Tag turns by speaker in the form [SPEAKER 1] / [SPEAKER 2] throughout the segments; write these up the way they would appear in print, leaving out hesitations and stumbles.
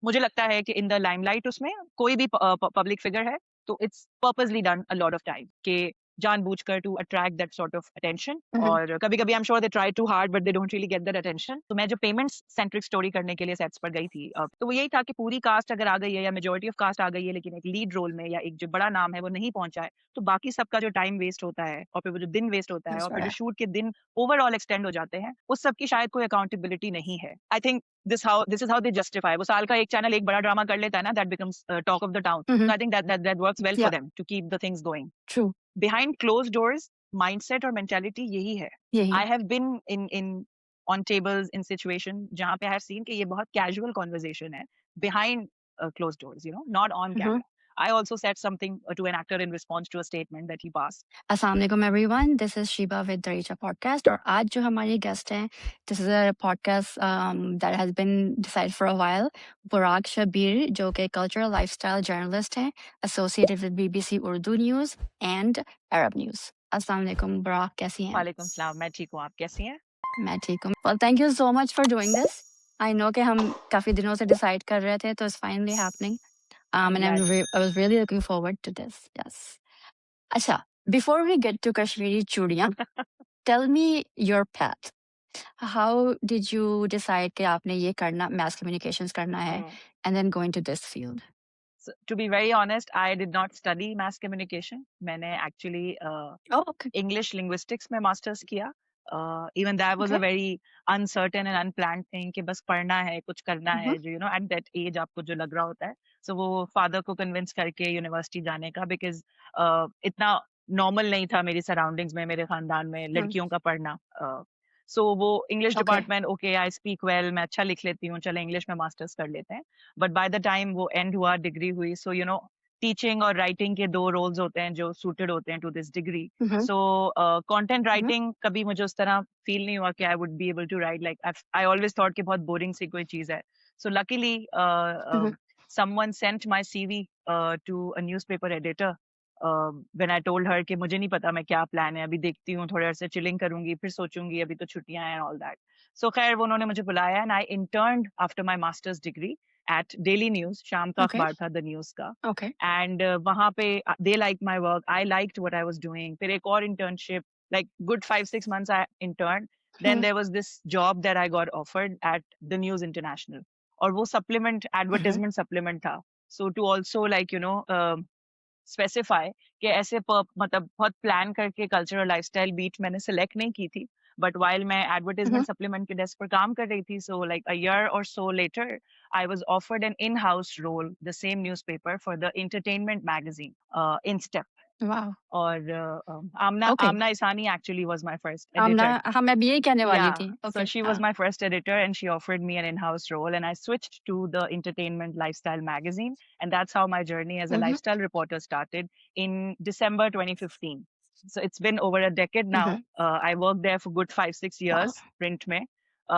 [SPEAKER 1] मुझे लगता है कि इन द लाइमलाइट उसमें कोई भी पब्लिक फिगर है तो it's purposely done a lot of time कि जानबूझकर to attract that sort of attention.
[SPEAKER 2] Mhm.
[SPEAKER 1] और कभी कभी I am sure they try to hard but they don't really get that attention. तो मैं जो पेमेंट्स सेंट्रिक स्टोरी करने के लिए सेट्स पर गई थी, तो वो यही था कि पूरी कास्ट अगर आ गई है या मेजोरिटी ऑफ कास्ट आ गई है लेकिन एक लीड रोल में या एक जो बड़ा नाम है वो नहीं पहुंचा है, तो बाकी सबका जो टाइम वेस्ट होता है और फिर वो जो दिन वेस्ट होता है
[SPEAKER 2] That's
[SPEAKER 1] और फिर जो
[SPEAKER 2] right.
[SPEAKER 1] शूट के दिन ओवरऑल एक्सटेंड हो जाते हैं, उस सब की शायद कोई अकाउंटेबिलिटी नहीं है। I think this is how they justify। वो साल का एक चैनल एक बड़ा ड्रामा कर लेता है ना, that becomes talk of the town.
[SPEAKER 2] Mhm.
[SPEAKER 1] So I think that works well
[SPEAKER 2] Yeah,
[SPEAKER 1] for them to keep the things going।
[SPEAKER 2] true.
[SPEAKER 1] Behind closed doors, mindset और mentality यही है।
[SPEAKER 2] यही
[SPEAKER 1] I
[SPEAKER 2] है।
[SPEAKER 1] have been in on tables in situation जहाँ पे I have seen कि ये बहुत casual conversation है behind closed doors, you know, not on
[SPEAKER 2] Mhm.
[SPEAKER 1] camera। I also said something to an actor in response to a statement that he passed।
[SPEAKER 2] अस्सलाम वालेकुम everyone, this is Sheeba with Dareecha podcast. और आज जो हमारी guest हैं, this is a podcast that has been decide for a while. Buraq Shabbir, जो कि cultural lifestyle journalist हैं, associated with BBC Urdu news and Arab news. अस्सलाम वालेकुम बुराक, कैसी हैं?
[SPEAKER 1] वालेकुम सलाम, मैं ठीक हूँ, आप कैसी हैं?
[SPEAKER 2] मैं ठीक हूँ। Well, thank you so much for doing this. I know कि हम काफ़ी दिनों से डिसाइड कर रहे थे, तो it's finally happening.
[SPEAKER 1] I'm
[SPEAKER 2] and
[SPEAKER 1] glad।
[SPEAKER 2] I was really looking forward to this. Yes. अच्छा, before we get to Kashmiri चूड़ियाँ, tell me your path. How did you decide कि आपने ये करना, मास कम्युनिकेशंस करना है,
[SPEAKER 1] Hmm।
[SPEAKER 2] And then go into this field?
[SPEAKER 1] So, to be very honest, I did not study mass communication। मैंने actually
[SPEAKER 2] ओह, okay,
[SPEAKER 1] English linguistics में masters किया। Even that was
[SPEAKER 2] okay.
[SPEAKER 1] a very uncertain and unplanned thing कि बस पढ़ना है, कुछ करना
[SPEAKER 2] हुँ,
[SPEAKER 1] है, जो you know at that age आपको जो लग रहा होता है। So वो फादर को कन्विंस करके यूनिवर्सिटी जाने का, बिकॉज इतना नॉर्मल नहीं था मेरी सराउंडिंग्स में, मेरे खानदान में
[SPEAKER 2] हुँ,
[SPEAKER 1] लड़कियों का पढ़ना। सो वो English
[SPEAKER 2] okay.
[SPEAKER 1] Department, okay I speak well, मैं अच्छा लिख लेती हूँ, चलो इंग्लिश में मास्टर्स कर लेते हैं। बट बाय द टाइम वो एंड हुआ, डिग्री हुई, सो यू नो टीचिंग और राइटिंग के दो रोल्स होते हैं जो सूटेड होते हैं to this degree.
[SPEAKER 2] Hmm, hmm,
[SPEAKER 1] so content
[SPEAKER 2] hmm,
[SPEAKER 1] writing कभी मुझे उस तरह फील नहीं हुआ कि I would be able to write, like I always thought कि बहुत बोरिंग सी कोई चीज है। So luckily
[SPEAKER 2] hmm, hmm,
[SPEAKER 1] someone sent my CV to a newspaper editor when I told her कि मुझे नहीं पता मैं क्या प्लान है, अभी देखती हूँ, थोड़े अर्से चिलिंग करूंगी, फिर सोचूंगी, अभी तो छुट्टियां हैं ऑल दैट। सो खैर वो उन्होंने मुझे बुलाया and I interned after my masters degree at Daily News, शाम का
[SPEAKER 2] ओके,
[SPEAKER 1] अखबार था द न्यूज का।
[SPEAKER 2] ओके।
[SPEAKER 1] एंड वहां पे they like my work, I liked what I was doing. फिर एक और internship, like good 5-6 months I intern. Then
[SPEAKER 2] hmm,
[SPEAKER 1] there was this job that I got offered at the News International, और वो supplement,
[SPEAKER 2] hmm, hmm,
[SPEAKER 1] advertisement supplement था। So to also like you know specify कि ऐसे मतलब बहुत plan करके cultural lifestyle beat मैंने select नहीं की थी। बट वाइल मैं
[SPEAKER 2] हुँ,
[SPEAKER 1] एडवर्टाइजमेंट
[SPEAKER 2] हुँ,
[SPEAKER 1] सप्लीमेंट के डेस्क पर काम कर रही थी, सो लाइक अ ईयर और so later I was offered an in house role the same newspaper for the entertainment magazine in step.
[SPEAKER 2] Wow!
[SPEAKER 1] और Amna
[SPEAKER 2] okay.
[SPEAKER 1] Amna Isani actually was my first
[SPEAKER 2] Amna,
[SPEAKER 1] editor.
[SPEAKER 2] हाँ, मैं भी यही कहने वाली
[SPEAKER 1] Yeah,
[SPEAKER 2] थी।
[SPEAKER 1] so
[SPEAKER 2] ओके,
[SPEAKER 1] she was
[SPEAKER 2] हाँ।
[SPEAKER 1] my first editor and she offered me an in-house role and I switched to the entertainment lifestyle magazine, and that's how my journey as a
[SPEAKER 2] hmm, hmm,
[SPEAKER 1] lifestyle reporter started in December 2015। So it's been over a decade
[SPEAKER 2] hmm,
[SPEAKER 1] now।
[SPEAKER 2] Hmm,
[SPEAKER 1] I worked there for good 5-6
[SPEAKER 2] wow!
[SPEAKER 1] years print में,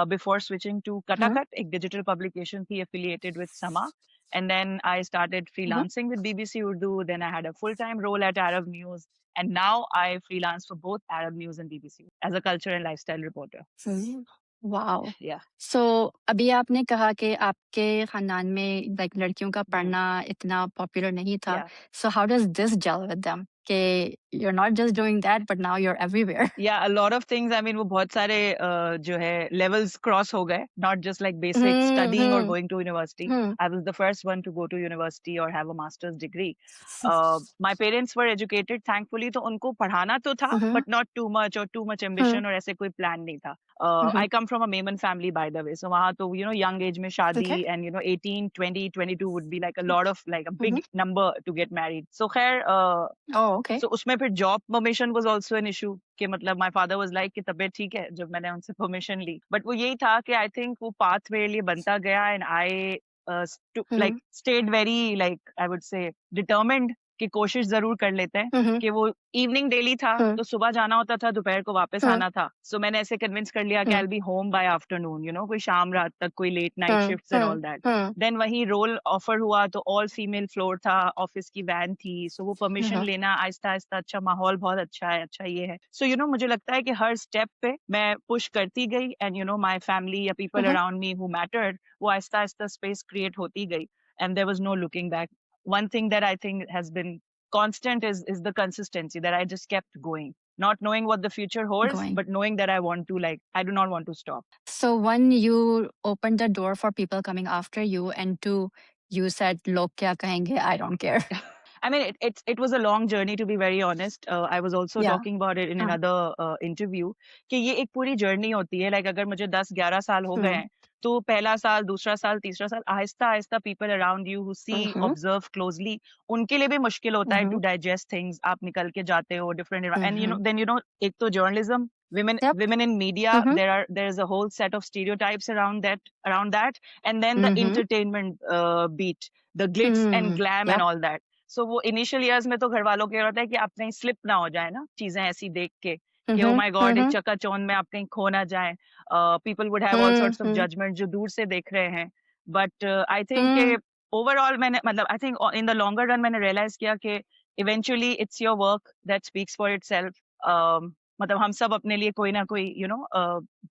[SPEAKER 1] before switching to
[SPEAKER 2] hmm,
[SPEAKER 1] Katakat, a digital publication थी affiliated with Sama, and then I started
[SPEAKER 2] hmm, hmm,
[SPEAKER 1] freelancing with BBC Urdu. Then I had a full-time role at Arab News, and now I freelance for both Arab News and BBC as a culture and lifestyle reporter।
[SPEAKER 2] Hmm, wow!
[SPEAKER 1] Yeah।
[SPEAKER 2] सो अभी आपने कहा कि आपके खानदान में like लड़कियों का
[SPEAKER 1] Hmm।
[SPEAKER 2] पढ़ना इतना पॉपुलर नहीं था।
[SPEAKER 1] Yeah।
[SPEAKER 2] So how does this gel with them कि you are not just doing that but now you are everywhere?
[SPEAKER 1] Yeah, a lot of things। I mean, वो बहुत सारे जो है levels cross हो गए, not just like basic
[SPEAKER 2] hmm,
[SPEAKER 1] studying or
[SPEAKER 2] hmm,
[SPEAKER 1] going to university।
[SPEAKER 2] Hmm,
[SPEAKER 1] I was the first one to go to university or have a master's degree। My parents were educated thankfully, तो उनको पढ़ाना तो था
[SPEAKER 2] हुँ, हुँ,
[SPEAKER 1] but not too much or too much
[SPEAKER 2] hmm,
[SPEAKER 1] ambition और ऐसे कोई plan नहीं था।
[SPEAKER 2] हुँ,
[SPEAKER 1] I
[SPEAKER 2] hmm,
[SPEAKER 1] come from a Maiman family by the way, so वहाँ तो you know young age में शादी
[SPEAKER 2] okay,
[SPEAKER 1] and you know 18, 20, 22 would be like a lot of like a
[SPEAKER 2] hmm, hmm,
[SPEAKER 1] big number to get married। So खैर
[SPEAKER 2] ओह, okay,
[SPEAKER 1] सो उसमें फिर job permission was also an issue कि मतलब my father was like कि तबीयत ठीक है, जब मैंने उनसे परमिशन ली। बट वो यही था कि आई थिंक वो पाथ मेरे लिए बनता गया and I
[SPEAKER 2] hmm,
[SPEAKER 1] like
[SPEAKER 2] hmm,
[SPEAKER 1] stayed very like I would say determined कि कोशिश जरूर कर लेते हैं
[SPEAKER 2] हम्म,
[SPEAKER 1] कि वो इवनिंग डेली था तो सुबह जाना होता था, दोपहर को वापस आना था। सो मैंने ऐसे कन्विंस कर लिया कि I will be home by afternoon, कोई शाम रात तक, कोई late night shifts and all that. Then वही रोल ऑफर हुआ तो ऑल फीमेल फ्लोर था, ऑफिस की वैन थी, सो वो परमिशन लेना आहिस्ता आहिस्ता, अच्छा माहौल बहुत अच्छा है, अच्छा ये है। सो मुझे लगता है कि हर स्टेप पे मैं पुश करती गई एंड माय फैमिली या people around me who mattered, वो आहिस्ता आहिस्ता स्पेस क्रिएट होती गई and there was no looking back. One thing that I think has been constant is the consistency, that I just kept going, not knowing what the future holds,
[SPEAKER 2] going.
[SPEAKER 1] but knowing that I do not want to stop.
[SPEAKER 2] So one, you opened the door for people coming after you, and two, you said, "Log kya kahenge? I don't care."
[SPEAKER 1] I mean, it was a long journey, to be very honest. I was also
[SPEAKER 2] Yeah.
[SPEAKER 1] talking about it in another interview कि ये एक पूरी journey होती है। Like अगर मुझे 10-11 साल हो गए हैं तो पहला साल, दूसरा साल, तीसरा साल, आहिस्ता आहिस्ता people around you who see, observe closely, उनके लिए भी मुश्किल होता है टू डाइजेस्ट थिंग्स। आप निकल के जाते हो डिफरेंट एंड देन एक तो journalism,
[SPEAKER 2] Yep.
[SPEAKER 1] women in media, there is a whole set of stereotypes around that, and then the entertainment beat, the glitz and glam and all that. सो वो initial years में तो घर वालों को ये होता है कि आप कहीं स्लिप ना हो जाए ना, चीजें ऐसी देख के कि ओ माय गॉड, एक चकाचौंध में आप कहीं खो ना जाए। People would have all sorts of judgement जो दूर से देख रहे हैं। बट आई थिंक ओवरऑल मैंने, मतलब I think in the longer run मैंने रियलाइज किया कि eventually it's your work that speaks for itself. मतलब हम सब अपने लिए कोई ना कोई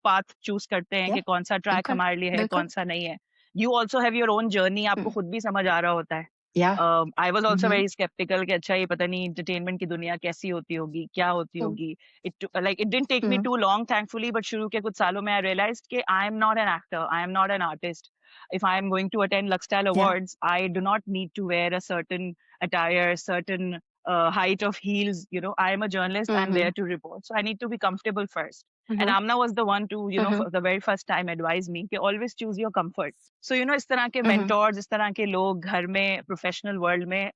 [SPEAKER 1] पाथ चूज करते हैं कि कौन सा ट्रैक हमारे लिए है, कौन सा नहीं है। You also have your own journey, आपको खुद भी समझ आ रहा होता है। I was also very sceptical कि अच्छा ये पता नहीं एंटरटेनमेंट की दुनिया कैसी होती होगी, क्या होती होगी। It didn't take me too long thankfully, but शुरू के कुछ सालों में आई रियलाइज्ड कि I am not an actor, I am not an artist. If I am going to attend Luxstyle Awards, I do not need to wear a certain attire, certain height of heels. I am a journalist. I'm there to report. So I need to be comfortable first. And Amna was the one to, for the very first time advise me कि always choose your comfort. So, इस तरह के mentors, इस तरह के लोग घर में, professional world में,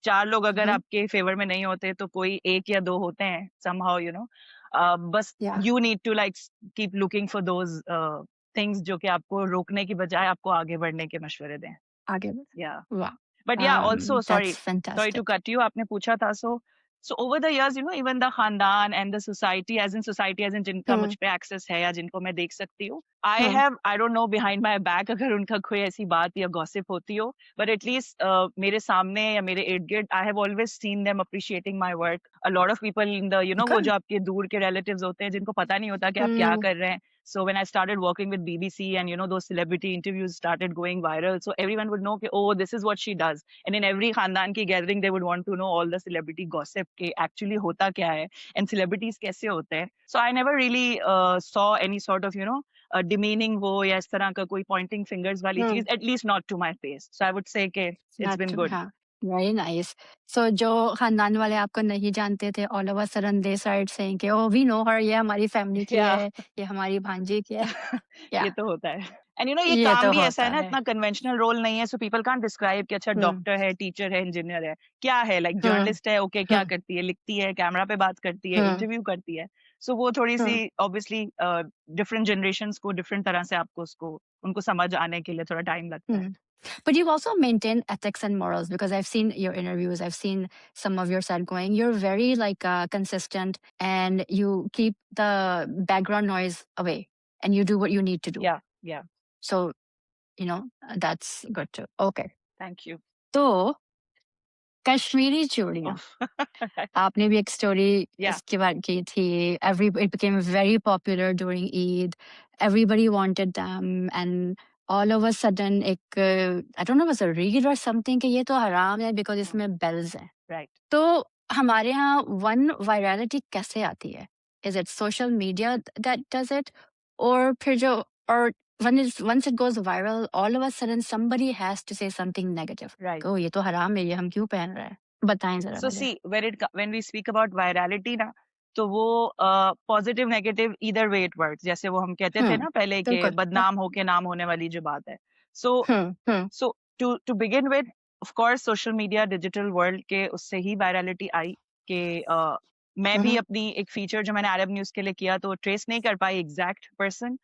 [SPEAKER 1] 4 लोग अगर आपके favor में नहीं होते तो कोई 1 या 2 होते हैं somehow, बस you need to like keep looking for those things जो कि आपको रोकने की बजाय आपको आगे बढ़ने के मशवरे दें।
[SPEAKER 2] आगे
[SPEAKER 1] Yeah.
[SPEAKER 2] Wow.
[SPEAKER 1] But yeah, also sorry
[SPEAKER 2] fantastic.
[SPEAKER 1] to cut you. आपने पूछा था, so over the years, even the khandan and the society, as in जिनका मुझ पे access है या जिनको मैं देख सकती हूँ, I don't know behind my back अगर उनका कोई ऐसी बात या gossip होती हो, but at least मेरे सामने या मेरे इर्द गिर्द, I have always seen them appreciating my work. A lot of people in the, वो जो आपके दूर के relatives होते हैं जिनको पता नहीं होता कि आप क्या कर रहे हैं. So when I started working with BBC and those celebrity interviews started going viral, so everyone would know कि oh, this is what she does. And in every khandan ki gathering, they would want to know all the celebrity gossip के actually होता क्या है and celebrities कैसे होते हैं. So I never really saw any sort of demeaning वो या इस तरह का कोई pointing fingers वाली चीज, at least not to my face. So I would say कि it's been good.
[SPEAKER 2] Very nice. So जो खानदान वाले आपको नहीं जानते थे, all of a sudden they started saying कि oh, we know her, ये हमारी family की है, ये हमारी भांजी की है.
[SPEAKER 1] ये तो होता है. And ये काम भी ऐसा है ना, इतना conventional role नहीं है, so people can't describe कि अच्छा डॉक्टर है, टीचर है, इंजीनियर है, क्या है, like जर्नलिस्ट है, okay, क्या करती है, लिखती है, कैमरा पे बात करती है, इंटरव्यू करती है. So वो थोड़ी सी obviously different generations को different तरह से आपको उनको समझ आने के लिए थोड़ा time लगता है.
[SPEAKER 2] But you've also maintained ethics and morals, because I've seen your interviews, I've seen some of your side going. You're very consistent, and you keep the background noise away, and you do what you need to do.
[SPEAKER 1] Yeah.
[SPEAKER 2] So, that's good too. Okay.
[SPEAKER 1] Thank you.
[SPEAKER 2] तो कश्मीरी चूड़ियाँ, आपने भी एक story इसके बारे की थी. It became very popular during Eid. Everybody wanted them, and all of a sudden एक I don't know, was a read or something कि ये तो हराम है because इसमें bells हैं.
[SPEAKER 1] Right.
[SPEAKER 2] तो हमारे यहाँ one virality कैसे आती है? Is it social media that does it, or फिर जो, or once it goes viral, all of a sudden somebody has to say something negative.
[SPEAKER 1] Right.
[SPEAKER 2] Oh, ये तो हराम है, ये हम क्यों पहन रहे हैं? बताएं जरा.
[SPEAKER 1] So see, when we speak about virality ना, तो वो positive negative either way it works. जैसे वो हम कहते थे ना पहले कि बदनाम होके नाम होने वाली जो बात है. So to begin with, of course, social media, digital world के उससे ही virality आई कि मैं भी अपनी एक feature जो मैंने Arab News के लिए किया तो trace नहीं कर पाई exact person.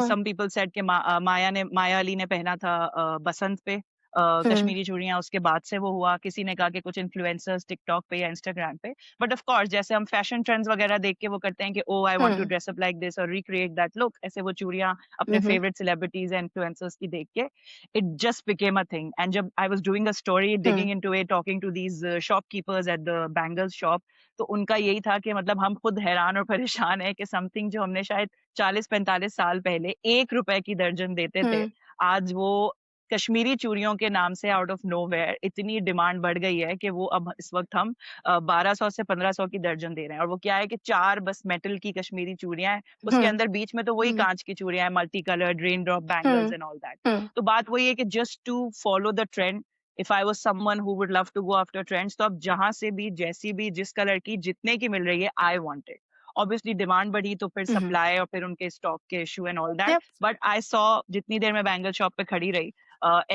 [SPEAKER 1] Some people said कि माया अली ने पहना था बसंत पे. कश्मीरी चूड़ियां उसके बाद से वो हुआ, किसी ने कहा कि कुछ इन्फ्लुएंसर्स टिकटॉक पे या इंस्टाग्राम पे, बट ऑफ कोर्स जैसे हम फैशन ट्रेंड्स वगैरह देख के वो करते हैं कि oh I want to dress up like this और रिक्रिएट दैट लुक, ऐसे वो चूड़ियां अपने फेवरेट सेलिब्रिटीज या इन्फ्लुएंसर्स की देख के it just became a thing. And जब I was doing a story, digging into it, talking to these shopkeepers at the bangles shop, तो उनका यही था कि मतलब हम खुद हैरान और परेशान है कि समथिंग जो हमने शायद 40-45 साल पहले 1 रुपए की दर्जन देते थे, आज वो कश्मीरी चूड़ियों के नाम से आउट ऑफ नोवेयर इतनी डिमांड बढ़ गई है कि वो अब इस वक्त हम 1200 से 1500 की दर्जन दे रहे हैं। और वो क्या है कि 4 बस मेटल की कश्मीरी चूड़ियां हैं, उसके अंदर बीच में तो वही कांच की चूड़ियां हैं, multi coloured raindrop bangles and all that. तो बात वही है कि just to follow the trend, if I was someone who would love to go after trends, तो अब जहां से भी जैसी भी जिस कलर की जितने की मिल रही है, I want it. Obviously demand बढ़ी तो फिर सप्लाई और फिर उनके स्टॉक के issue and all that, but I saw जितनी देर मैं बैंगल शॉप पे खड़ी रही,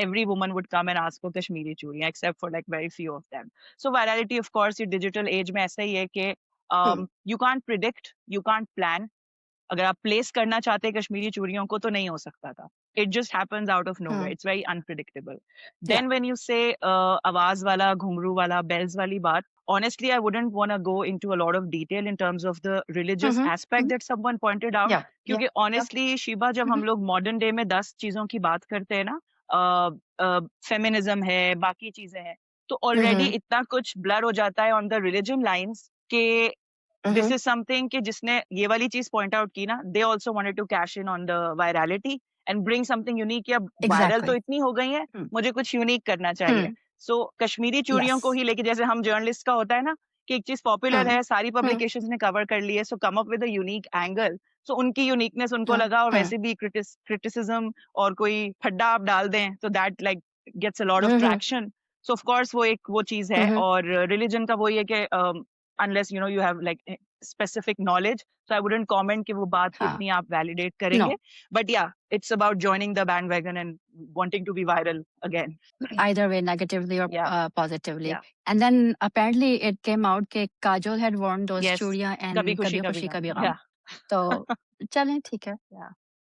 [SPEAKER 1] every woman would come and ask for Kashmiri churiyan, except for like very few of them. So virality, of course, ये digital age में ऐसा ही है कि you can't predict, you can't plan. अगर आप प्लेस करना चाहते कश्मीरी चूड़ियों को तो नहीं हो सकता था. It just happens out of nowhere. It's very unpredictable. Then when you say आवाज वाला, घुंघरू वाला, bells वाली बात, honestly, I wouldn't want to go into a lot of detail in terms of the religious aspect that someone pointed out. क्योंकि honestly, Shiba, जब हम लोग modern day में 10 चीजों की बात करते हैं ना, फेमिनिज्म है, बाकी चीजें हैं, तो ऑलरेडी इतना कुछ ब्लर हो जाता है ऑन द रिलीजन लाइंस के दिस इज समथिंग कि जिसने ये वाली चीज पॉइंट आउट की ना, they also wanted to cash in on the virality and bring something unique. अब वायरल तो इतनी हो गई है, मुझे कुछ यूनिक करना चाहिए। सो कश्मीरी चूड़ियों को ही लेके, जैसे हम जर्नलिस्ट का होता है ना कि एक चीज पॉपुलर है, सारी पब्लिकेशंस ने कवर कर ली है, so come up with a unique angle. So उनकी यूनिकनेस उनको लगा, और वैसे भी क्रिटिसिज्म और कोई फड्डा आप डाल दें तो that like gets a lot of traction. So of course वो एक वो चीज है। और रिलीजन का वो ये कि unless you know you have like specific knowledge, so I wouldn't comment कि वो बात कितनी आप वैलिडेट करेंगे, but yeah it's about joining the bandwagon and wanting to be viral again,
[SPEAKER 2] either way, negatively or positively. And then apparently it came out that Kajol had worn those churiyan and
[SPEAKER 1] Kabhi Khushi
[SPEAKER 2] Kabhi Gham. तो चलें, ठीक है।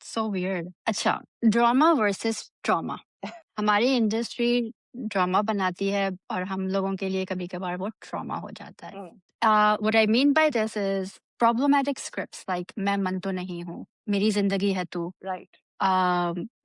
[SPEAKER 2] So weird. अच्छा, drama versus trauma. हमारी industry drama बनाती है और हम लोगों के लिए कभी कभार वो ट्रॉमा हो जाता है। What I mean by this is problematic scripts like मैं मन तो नहीं हूँ, मेरी जिंदगी है तू,
[SPEAKER 1] राइट।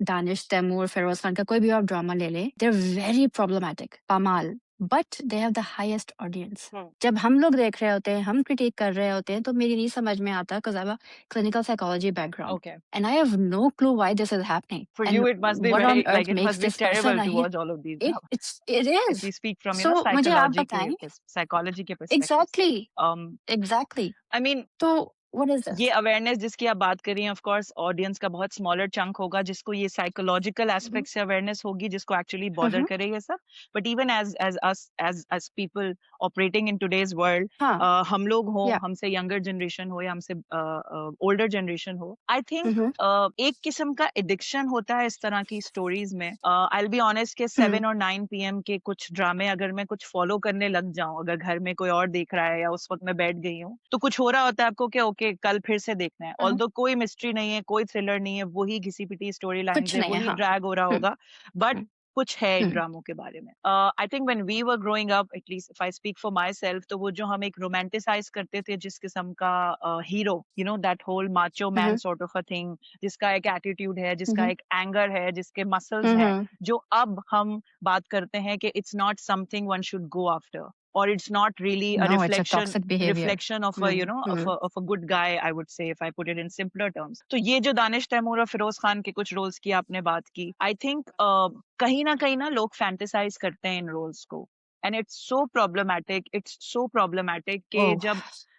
[SPEAKER 2] दानिश तैमूर, फिरोज खान का कोई भी आप ड्रामा ले लें, they're very problematic, पामाल, but they have the highest audience. जब हम लोग देख रहे होते हैं, हम क्रिटिक कर रहे होते हैं, तो मेरी नहीं समझ में आता because I have a clinical psychology background.
[SPEAKER 1] Okay.
[SPEAKER 2] And I have no clue why this is happening.
[SPEAKER 1] For
[SPEAKER 2] and
[SPEAKER 1] you, it must be
[SPEAKER 2] what
[SPEAKER 1] very
[SPEAKER 2] on earth
[SPEAKER 1] like it
[SPEAKER 2] makes
[SPEAKER 1] must be
[SPEAKER 2] this person
[SPEAKER 1] terrible
[SPEAKER 2] a
[SPEAKER 1] to
[SPEAKER 2] hero.
[SPEAKER 1] watch all of these.
[SPEAKER 2] It is.
[SPEAKER 1] If we speak from
[SPEAKER 2] So मुझे आप
[SPEAKER 1] psychology
[SPEAKER 2] बताएं,
[SPEAKER 1] psychology के perspective.
[SPEAKER 2] exactly. Exactly.
[SPEAKER 1] I mean,
[SPEAKER 2] तो what is this?
[SPEAKER 1] ये awareness जिसकी आप बात कर रही हैं, ऑफ कोर्स ऑडियंस का बहुत स्मॉलर चंक होगा जिसको ये साइकोलॉजिकल एस्पेक्ट से अवेयरनेस होगी, जिसको एक्चुअली बॉदर करे ये सब। But even as us as people operating in today's world, हम लोग हो, हमसे यंगर जनरेशन हो या हमसे ओल्डर जनरेशन हो, आई थिंक एक किस्म का एडिक्शन होता है इस तरह की स्टोरीज में। आई विल बी ऑनेस्ट के 7 और 9 PM के कुछ ड्रामे अगर मैं कुछ फॉलो करने लग जाऊं, अगर घर में कोई और देख रहा है या उस वक्त मैं बैठ गई हूँ, तो कुछ हो रहा होता है आपको कि ओके कल फिर से देखना है। ऑल्दो कोई मिस्ट्री नहीं है, कोई थ्रिलर नहीं है, वही घिसी पिटी स्टोरी लाइन है, वही ड्रैग हो रहा होगा, बट कुछ है इन ड्रामों के बारे में। I think when we were growing up, at least if I speak for myself, तो वो जो हम एक रोमांटिसाइज करते थे जिस किस्म का hero, you know that whole macho man sort of a thing, जिसका एक एटीट्यूड है, जिसका एक एंगर है, जिसके मसल्स हैं, जो अब हम बात करते हैं कि it's not something one should go after, or it's not really a reflection of a you know of a good guy, I would say, if I put it in simpler terms. तो ये जो दानिश तैमूर और फिरोज खान के कुछ roles की आपने बात की, I think कहीं ना लोग फैंटेसाइज करते हैं इन रोल्स को, and it's so problematic कि जब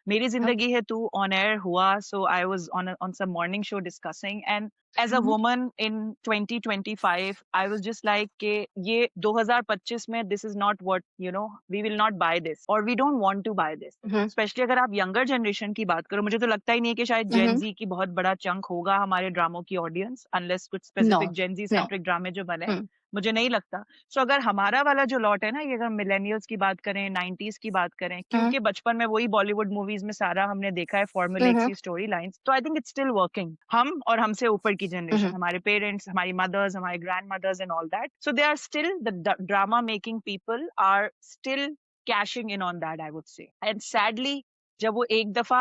[SPEAKER 1] मेरी जिंदगी है तू ऑन एयर हुआ, so I was on some morning show discussing, and as a woman in 2025, I was just like कि ये 2025 में this is not what, you know, we will not buy this or we don't want to buy this. Especially अगर आप younger generation की बात करो, मुझे तो लगता ही नहीं है कि शायद Gen Z की बहुत बड़ा चंक होगा हमारे ड्रामों की ऑडियंस, unless कुछ specific Gen Z centric ड्रामे जो बने, मुझे नहीं लगता। सो अगर हमारा वाला जो लॉट है ना, ये अगर मिलेनियल्स की बात करें, 90s की बात करें, क्योंकि बचपन में वही बॉलीवुड मूवीज में सारा हमने देखा है फॉर्मुलेट सी स्टोरी लाइंस, तो आई थिंक इट्स स्टिल वर्किंग। हम और हमसे ऊपर की जनरेशन, हमारे पेरेंट्स, हमारी मदर्स, हमारे grandmothers and all that, so they are still the drama making people are still cashing in on that, I would say. And sadly जब वो एक दफा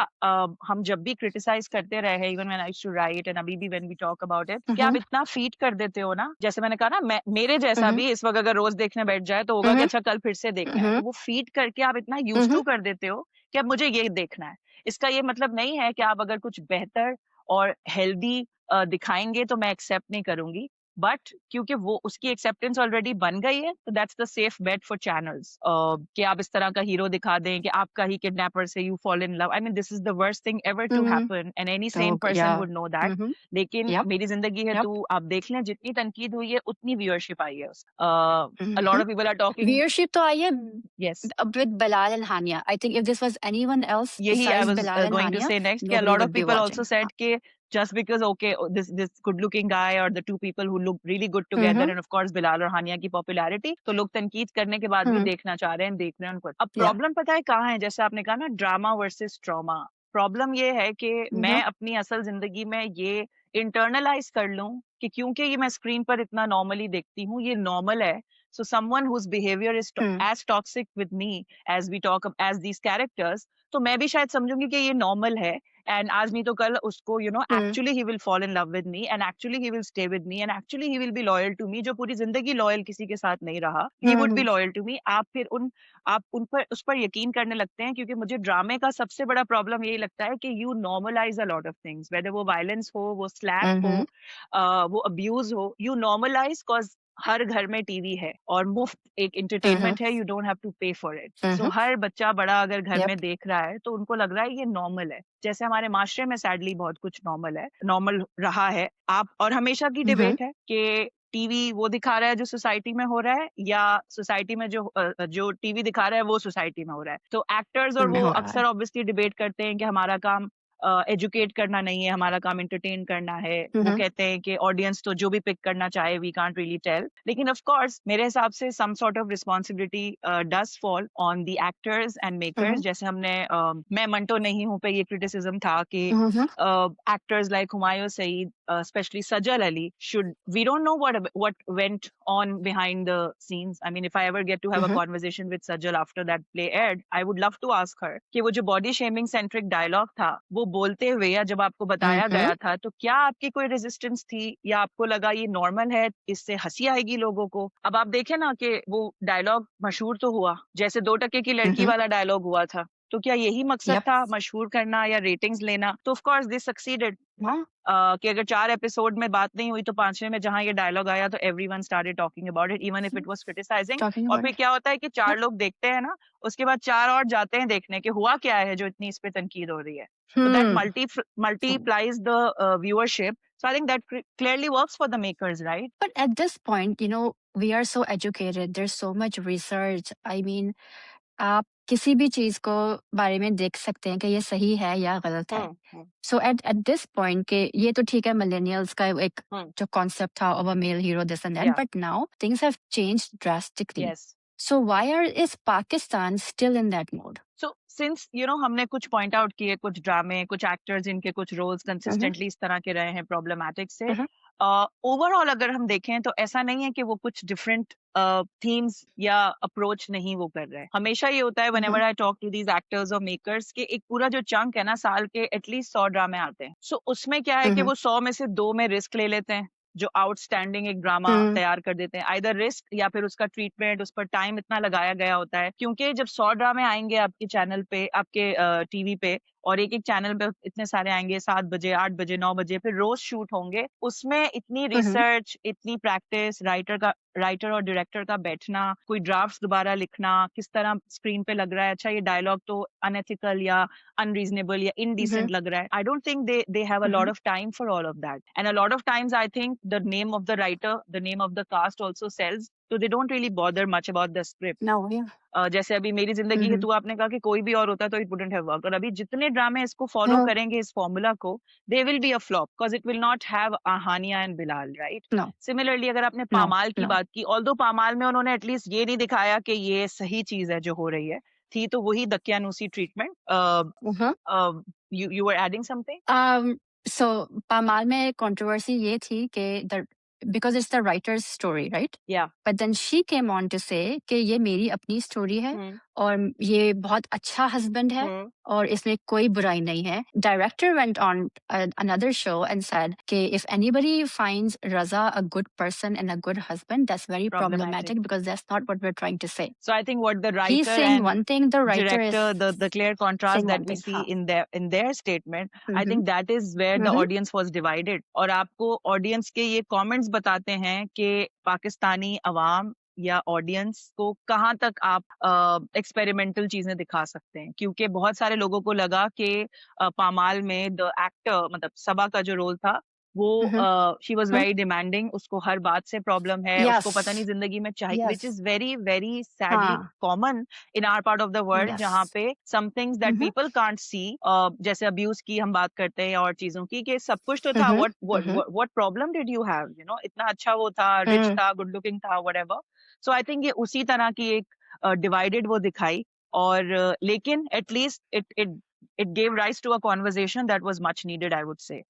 [SPEAKER 1] हम जब भी क्रिटिसाइज करते रहे, even when I used to write and अभी भी when we talk about it, कि आप इतना फीड कर देते हो ना, जैसे मैंने कहा ना, मेरे जैसा भी इस वक्त अगर रोज देखने बैठ जाए तो होगा कि अच्छा कल फिर से देखना है, तो वो फीड करके आप इतना यूज टू कर देते हो कि अब मुझे ये देखना है। इसका ये मतलब नहीं है कि आप अगर कुछ बेहतर और हेल्दी दिखाएंगे तो मैं एक्सेप्ट नहीं करूंगी, बट क्योंकि वो उसकी एक्सेप्टेंस ऑलरेडी बन गई है, तो that's the safe bet for channels कि आप इस तरह का हीरो दिखा दें कि आपका ही किडनैपर से you fall in love. I mean this is the worst thing ever to happen and any sane person would know that. लेकिन मेरी जिंदगी है तो आप देख लें, जितनी तनकीद हुई है उतनी व्यूअरशिप आई है। A lot of people are talking.
[SPEAKER 2] Viewership तो आई है
[SPEAKER 1] Yes.
[SPEAKER 2] with Bilal and Hania. I think if this was anyone else
[SPEAKER 1] यही I
[SPEAKER 2] besides
[SPEAKER 1] was
[SPEAKER 2] Bilal and
[SPEAKER 1] going to
[SPEAKER 2] Hania,
[SPEAKER 1] say next. A
[SPEAKER 2] nobody
[SPEAKER 1] lot of
[SPEAKER 2] would be
[SPEAKER 1] people also
[SPEAKER 2] watching.
[SPEAKER 1] said कि just because okay, this good looking guy or the two people who look really good together, and of course Bilal और हानिया की popularity, तो लोग तनकीद करने के बाद भी देखना चाह रहे हैं, देख रहे हैं उनको। अब प्रॉब्लम पता है कहाँ है? जैसे आपने कहा ना, ड्रामा वर्सेस ट्रॉमा। प्रॉब्लम ये है कि मैं अपनी असल जिंदगी में ये इंटरनलाइज कर लूं कि क्योंकि ये मैं स्क्रीन पर इतना नॉर्मली देखती हूँ, ये नॉर्मल है। So someone whose behavior is as toxic with me as we talk as these characters, तो मैं भी शायद समझूंगी कि ये नॉर्मल है, एंड आज नहीं तो कल उसको actually he will fall in love with me, and actually he will stay with me, and actually he will be loyal to me. जो पूरी जिंदगी लॉयल किसी के साथ नहीं रहा, he would be loyal to me. आप फिर आप उस पर यकीन करने लगते हैं, क्योंकि मुझे ड्रामे का सबसे बड़ा प्रॉब्लम यही लगता है कि you normalize a lot of things, whether वो वायलेंस हो, वो स्लैप हो, वो अब्यूज हो, यू नॉर्मलाइज। कॉज हर घर में टीवी है और मुफ्त एक एंटरटेनमेंट है, यू डोंट हैव टू पे फॉर इट। सो हर बच्चा बड़ा अगर घर में देख रहा है तो उनको लग रहा है ये नॉर्मल है। जैसे हमारे माशरे में सैडली बहुत कुछ नॉर्मल है, नॉर्मल रहा है। आप और हमेशा की डिबेट है कि टीवी वो दिखा रहा है जो सोसाइटी में हो रहा है, या सोसाइटी में जो टीवी दिखा रहा है वो सोसाइटी में हो रहा है। तो एक्टर्स और वो अक्सर ऑब्वियसली डिबेट करते हैं कि हमारा काम एजुकेट करना नहीं है, हमारा काम एंटरटेन करना है। वो कहते हैं कि ऑडियंस तो जो भी पिक करना चाहे, वी कांट रियली टेल। लेकिन ऑफ कोर्स मेरे हिसाब से some sort of responsibility does fall on the actors and makers. जैसे हमने मैं मंटो नहीं हूं पे ये क्रिटिसिज्म था कि actors like Humayun Saeed, especially Sajal Ali, we don't know what went on behind the scenes. I mean, if I ever get to have a conversation with Sajal after that play aired, I would love to ask her कि वो जो body shaming centric dialogue था, वो बोलते हुए या जब आपको बताया गया था, तो क्या आपकी कोई रेजिस्टेंस थी, या आपको लगा ये नॉर्मल है, इससे हंसी आएगी लोगों को? अब आप देखें ना कि वो डायलॉग मशहूर तो हुआ, जैसे 2 टके की लड़की वाला डायलॉग हुआ था, तो क्या यही मकसद था, मशहूर करना या रेटिंग्स लेना? तो ऑफ कोर्स दिस सक्सीडेड। कि अगर 4 एपिसोड में बात नहीं हुई तो 5वें में जहां ये डायलॉग आया तो everyone started talking about it, even if it was criticizing. और फिर क्या होता है कि 4 लोग देखते हैं ना, उसके बाद 4 और जाते हैं देखने के हुआ क्या है जो इतनी इस पे तनकीद हो रही है। So that multiplies the viewership. So I think that clearly works for the makers, right?
[SPEAKER 2] But at this point, we are so educated. There's so much research. I mean, आप किसी भी चीज को बारे में देख सकते हैं कि ये सही है या गलत है। सो एट दिस पॉइंट के ये तो ठीक है, मिलेनियल्स का एक जो कॉन्सेप्ट था of a male hero this and that, but now things have changed drastically. So why is Pakistan still in that mode?
[SPEAKER 1] So since हमने कुछ पॉइंट आउट किए, कुछ ड्रामे, कुछ एक्टर्स इनके कुछ रोल्स कंसिस्टेंटली इस तरह के रहे हैं प्रॉब्लमैटिक से, ओवरऑल अगर हम देखें तो ऐसा नहीं है कि वो कुछ डिफरेंट थीम्स या अप्रोच नहीं वो कर रहे हैं। हमेशा ये होता है whenever I talk to these actors और मेकर्स के एक पूरा जो चंक है ना, साल के एटलीस्ट 100 ड्रामे आते हैं। सो उसमें क्या है कि वो 100 में से 2 में रिस्क ले लेते हैं, जो आउटस्टैंडिंग एक ड्रामा तैयार कर देते हैं। आइदर रिस्क या फिर उसका ट्रीटमेंट, उस पर टाइम इतना लगाया गया होता है, क्योंकि जब 100 ड्रामे आएंगे आपके चैनल पे, आपके टीवी पे, और एक चैनल पे इतने सारे आएंगे, 7 बजे, 8 बजे, 9 बजे, फिर रोज शूट होंगे, उसमें इतनी रिसर्च, इतनी प्रैक्टिस, राइटर और डायरेक्टर का बैठना, कोई ड्राफ्ट दोबारा लिखना, किस तरह स्क्रीन पे लग रहा है, अच्छा ये डायलॉग तो अनएथिकल या अनरीजनेबल या इनडिसेंट लग रहा है। I don't think they have a lot of time for all of that, and a lot of times I think the name of the writer, the name of the cast also sells तो they don't really bother much about the script.
[SPEAKER 2] No, yeah.
[SPEAKER 1] जैसे अभी मेरी जिंदगी है,
[SPEAKER 2] Mhm.
[SPEAKER 1] तो आपने कहा कि कोई भी और होता तो इट वुडंट हैव वर्कड। और अभी जितने ड्रामे इसको फॉलो
[SPEAKER 2] No,
[SPEAKER 1] करेंगे इस फॉर्मूला को, they will be a flop because it will not have Hania and Bilal, right?
[SPEAKER 2] no,
[SPEAKER 1] similarly अगर आपने
[SPEAKER 2] no,
[SPEAKER 1] पामाल की
[SPEAKER 2] no.
[SPEAKER 1] बात की, ऑल्दो पामाल में उन्होंने एटलीस्ट ये नहीं दिखाया कि ये सही चीज है जो हो रही है, थी तो वही दकियानूसी treatment.
[SPEAKER 2] Uh-huh.
[SPEAKER 1] You were adding something?
[SPEAKER 2] So Pamaal में controversy ये थी कि because it's the writer's story, right?
[SPEAKER 1] या
[SPEAKER 2] But then she came on to say कि ये मेरी अपनी स्टोरी है और ये बहुत अच्छा हस्बैंड है और इसमें कोई बुराई नहीं है. Director went on another show and said कि if anybody finds Raza a good person and a good husband, that's very problematic because that's not what we're trying to say.
[SPEAKER 1] So I think what the writer
[SPEAKER 2] He's saying
[SPEAKER 1] and
[SPEAKER 2] one thing, the writer is
[SPEAKER 1] director, the clear contrast
[SPEAKER 2] saying
[SPEAKER 1] that
[SPEAKER 2] one
[SPEAKER 1] we
[SPEAKER 2] thing.
[SPEAKER 1] see
[SPEAKER 2] हाँ.
[SPEAKER 1] in their statement, I
[SPEAKER 2] Mhm.
[SPEAKER 1] think that is where the
[SPEAKER 2] Mhm.
[SPEAKER 1] audience was divided. और आपको audience के ये comments बताते हैं कि पाकिस्तानी अवाम या audience को कहाँ तक आप एक्सपेरिमेंटल चीजें दिखा सकते हैं, क्योंकि बहुत सारे लोगों को लगा कि पामाल में द एक्टर, मतलब सबा का जो रोल था, वो
[SPEAKER 2] Mhm.
[SPEAKER 1] She was very demanding, उसको हर बात से प्रॉब्लम है, उसको पता नहीं
[SPEAKER 2] Yes.
[SPEAKER 1] जिंदगी में चाहिए,
[SPEAKER 2] Yes.
[SPEAKER 1] Which is very very sadly
[SPEAKER 2] हाँ.
[SPEAKER 1] Common in our part of the world, जहाँ
[SPEAKER 2] Yes.
[SPEAKER 1] पे some things that
[SPEAKER 2] Mhm.
[SPEAKER 1] People can't see, जैसे अब्यूज की हम बात करते हैं और चीजों की, कि सब कुछ तो था,
[SPEAKER 2] Mhm.
[SPEAKER 1] What
[SPEAKER 2] Mhm.
[SPEAKER 1] What problem did you have, you know, इतना अच्छा वो था, रिच
[SPEAKER 2] Mhm.
[SPEAKER 1] था, गुड लुकिंग था, व्हाटएवर। सो आई थिंक ये उसी तरह की एक डिवाइडेड वो दिखाई, और लेकिन at least it gave rise to a conversation that was much needed, I would say.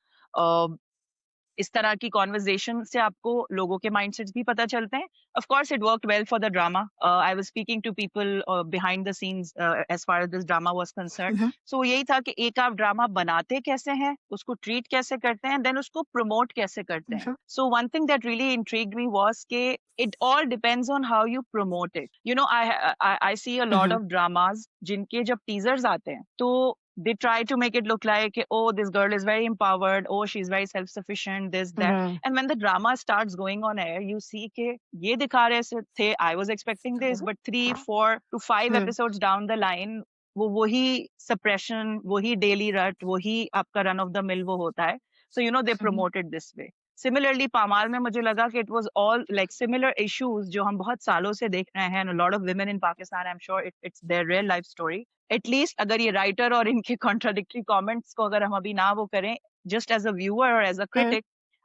[SPEAKER 1] इस तरह की कॉन्वर्जेशन से आपको लोगों के माइंडसेट्स भी पता चलते हैं। Of course it worked well for the drama. I was speaking to people behind the scenes as far as this drama was concerned.
[SPEAKER 2] Mhm.
[SPEAKER 1] So यही था कि एक आप ड्रामा बनाते कैसे हैं, उसको ट्रीट कैसे करते हैं, देन उसको प्रमोट कैसे करते हैं।
[SPEAKER 2] Mhm.
[SPEAKER 1] So one thing that really intrigued me was कि it all depends on how you promote it. You know, I see a lot
[SPEAKER 2] Mhm.
[SPEAKER 1] Of dramas जिनके जब टीजर्स आते हैं, तो they try to make it look like, oh, this girl is very empowered, oh, she's very self-sufficient, this, that.
[SPEAKER 2] Mhm.
[SPEAKER 1] And when the drama starts going on air, you see कि ये दिखा रहे थे, I was expecting this, but 3, 4 to 5
[SPEAKER 2] Mhm.
[SPEAKER 1] episodes down the line, वो वही suppression, वही daily rut, वही आपका run of the mill वो होता है. So, you know, they
[SPEAKER 2] Mhm.
[SPEAKER 1] promote it this way. Similarly, पामाल में मुझे लगा कि it was all like similar issues जो हम बहुत सालों से देख रहे हैं, and a lot of women in Pakistan, I'm sure it's their real life story. At least अगर ये राइटर और इनके कॉन्ट्राडिक्टरी कमेंट्स को अगर हम अभी ना वो करें, जस्ट एज अ व्यूअर और as a
[SPEAKER 2] Mhm.
[SPEAKER 1] Critic,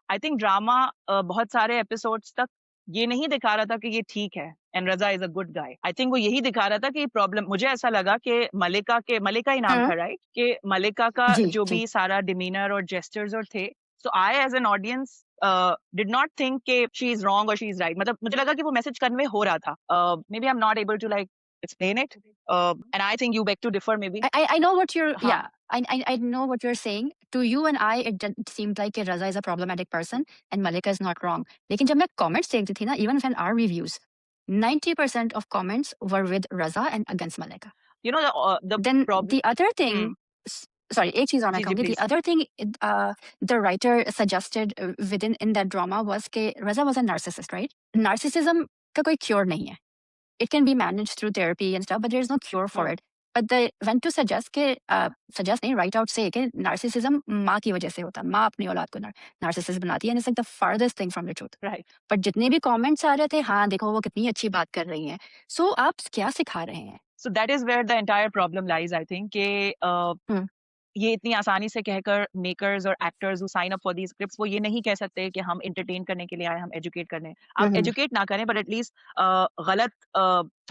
[SPEAKER 1] I think drama बहुत सारे एपिसोड्स तक ये नहीं दिखा रहा था कि ये ठीक है and Raza is a good guy. I think वो यही दिखा रहा था कि प्रॉब्लम, मुझे ऐसा लगा कि मलिका ही नाम
[SPEAKER 2] Mhm.
[SPEAKER 1] था, राइट? कि मलिका का
[SPEAKER 2] जी,
[SPEAKER 1] जो
[SPEAKER 2] जी.
[SPEAKER 1] भी सारा डिमीनर और जेस्चर्स और थे, so I as an audience did not think कि शी इज रॉन्ग और शी इज राइट। मतलब मुझे लगा कि वो मैसेज कन्वे हो रहा था। Maybe I am not able to like explain it. And I think you beg to differ, maybe.
[SPEAKER 2] I know what you're
[SPEAKER 1] हाँ,
[SPEAKER 2] yeah. I know what you're saying. To you and I, it seemed like कि Raza is a problematic person and Malika is not wrong. लेकिन जब मैं comments देखती थी ना, even in our reviews, 90% of comments were with Raza and against Malika.
[SPEAKER 1] you know the
[SPEAKER 2] Then
[SPEAKER 1] problem.
[SPEAKER 2] the other thing,
[SPEAKER 1] Hmm.
[SPEAKER 2] sorry, एक चीज और मैं
[SPEAKER 1] जी जी
[SPEAKER 2] कहूँगी. The
[SPEAKER 1] please.
[SPEAKER 2] other thing the writer suggested within in that drama was कि Raza was a narcissist, right? Narcissism का कोई cure नहीं है. It can be managed through therapy and stuff, but there's no cure for
[SPEAKER 1] Hmm.
[SPEAKER 2] it. But they went to suggest के suggest नहीं, write out say कि narcissism माँ की वजह से होता है. माँ अपनी औलाद को narcissist बनाती है, and it's like the farthest thing from the truth.
[SPEAKER 1] Right.
[SPEAKER 2] But जितने भी comments आ रहे थे, हाँ देखो वो कितनी अच्छी बात कर रही हैं. So आप क्या सिखा रहे हैं?
[SPEAKER 1] So that is where the entire problem lies, I think. कि
[SPEAKER 2] Hmm.
[SPEAKER 1] ये इतनी आसानी से कहकर मेकर्स और actors who sign up for these scripts वो ये नहीं कह सकते कि हम एंटरटेन करने के लिए आए, हम एजुकेट करने। आप
[SPEAKER 2] Mhm.
[SPEAKER 1] एजुकेट ना करें, बट एटलीस्ट गलत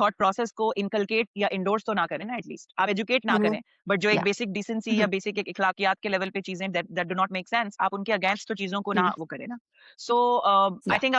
[SPEAKER 1] थॉट प्रोसेस को इनकलकेट या इंडोर्स तो ना करें ना, एटलीस्ट आप एजुकेट ना
[SPEAKER 2] Mhm.
[SPEAKER 1] करें, बट जो एक
[SPEAKER 2] Yeah.
[SPEAKER 1] बेसिक डिसेंसी या
[SPEAKER 2] Mhm.
[SPEAKER 1] बेसिक एक इखलाकियात के लेवल पे चीजें that do not make sense, आप उनके अगेंस्ट तो चीजों को ना
[SPEAKER 2] Mhm.
[SPEAKER 1] वो करें ना। सो आई
[SPEAKER 2] Yeah.
[SPEAKER 1] Think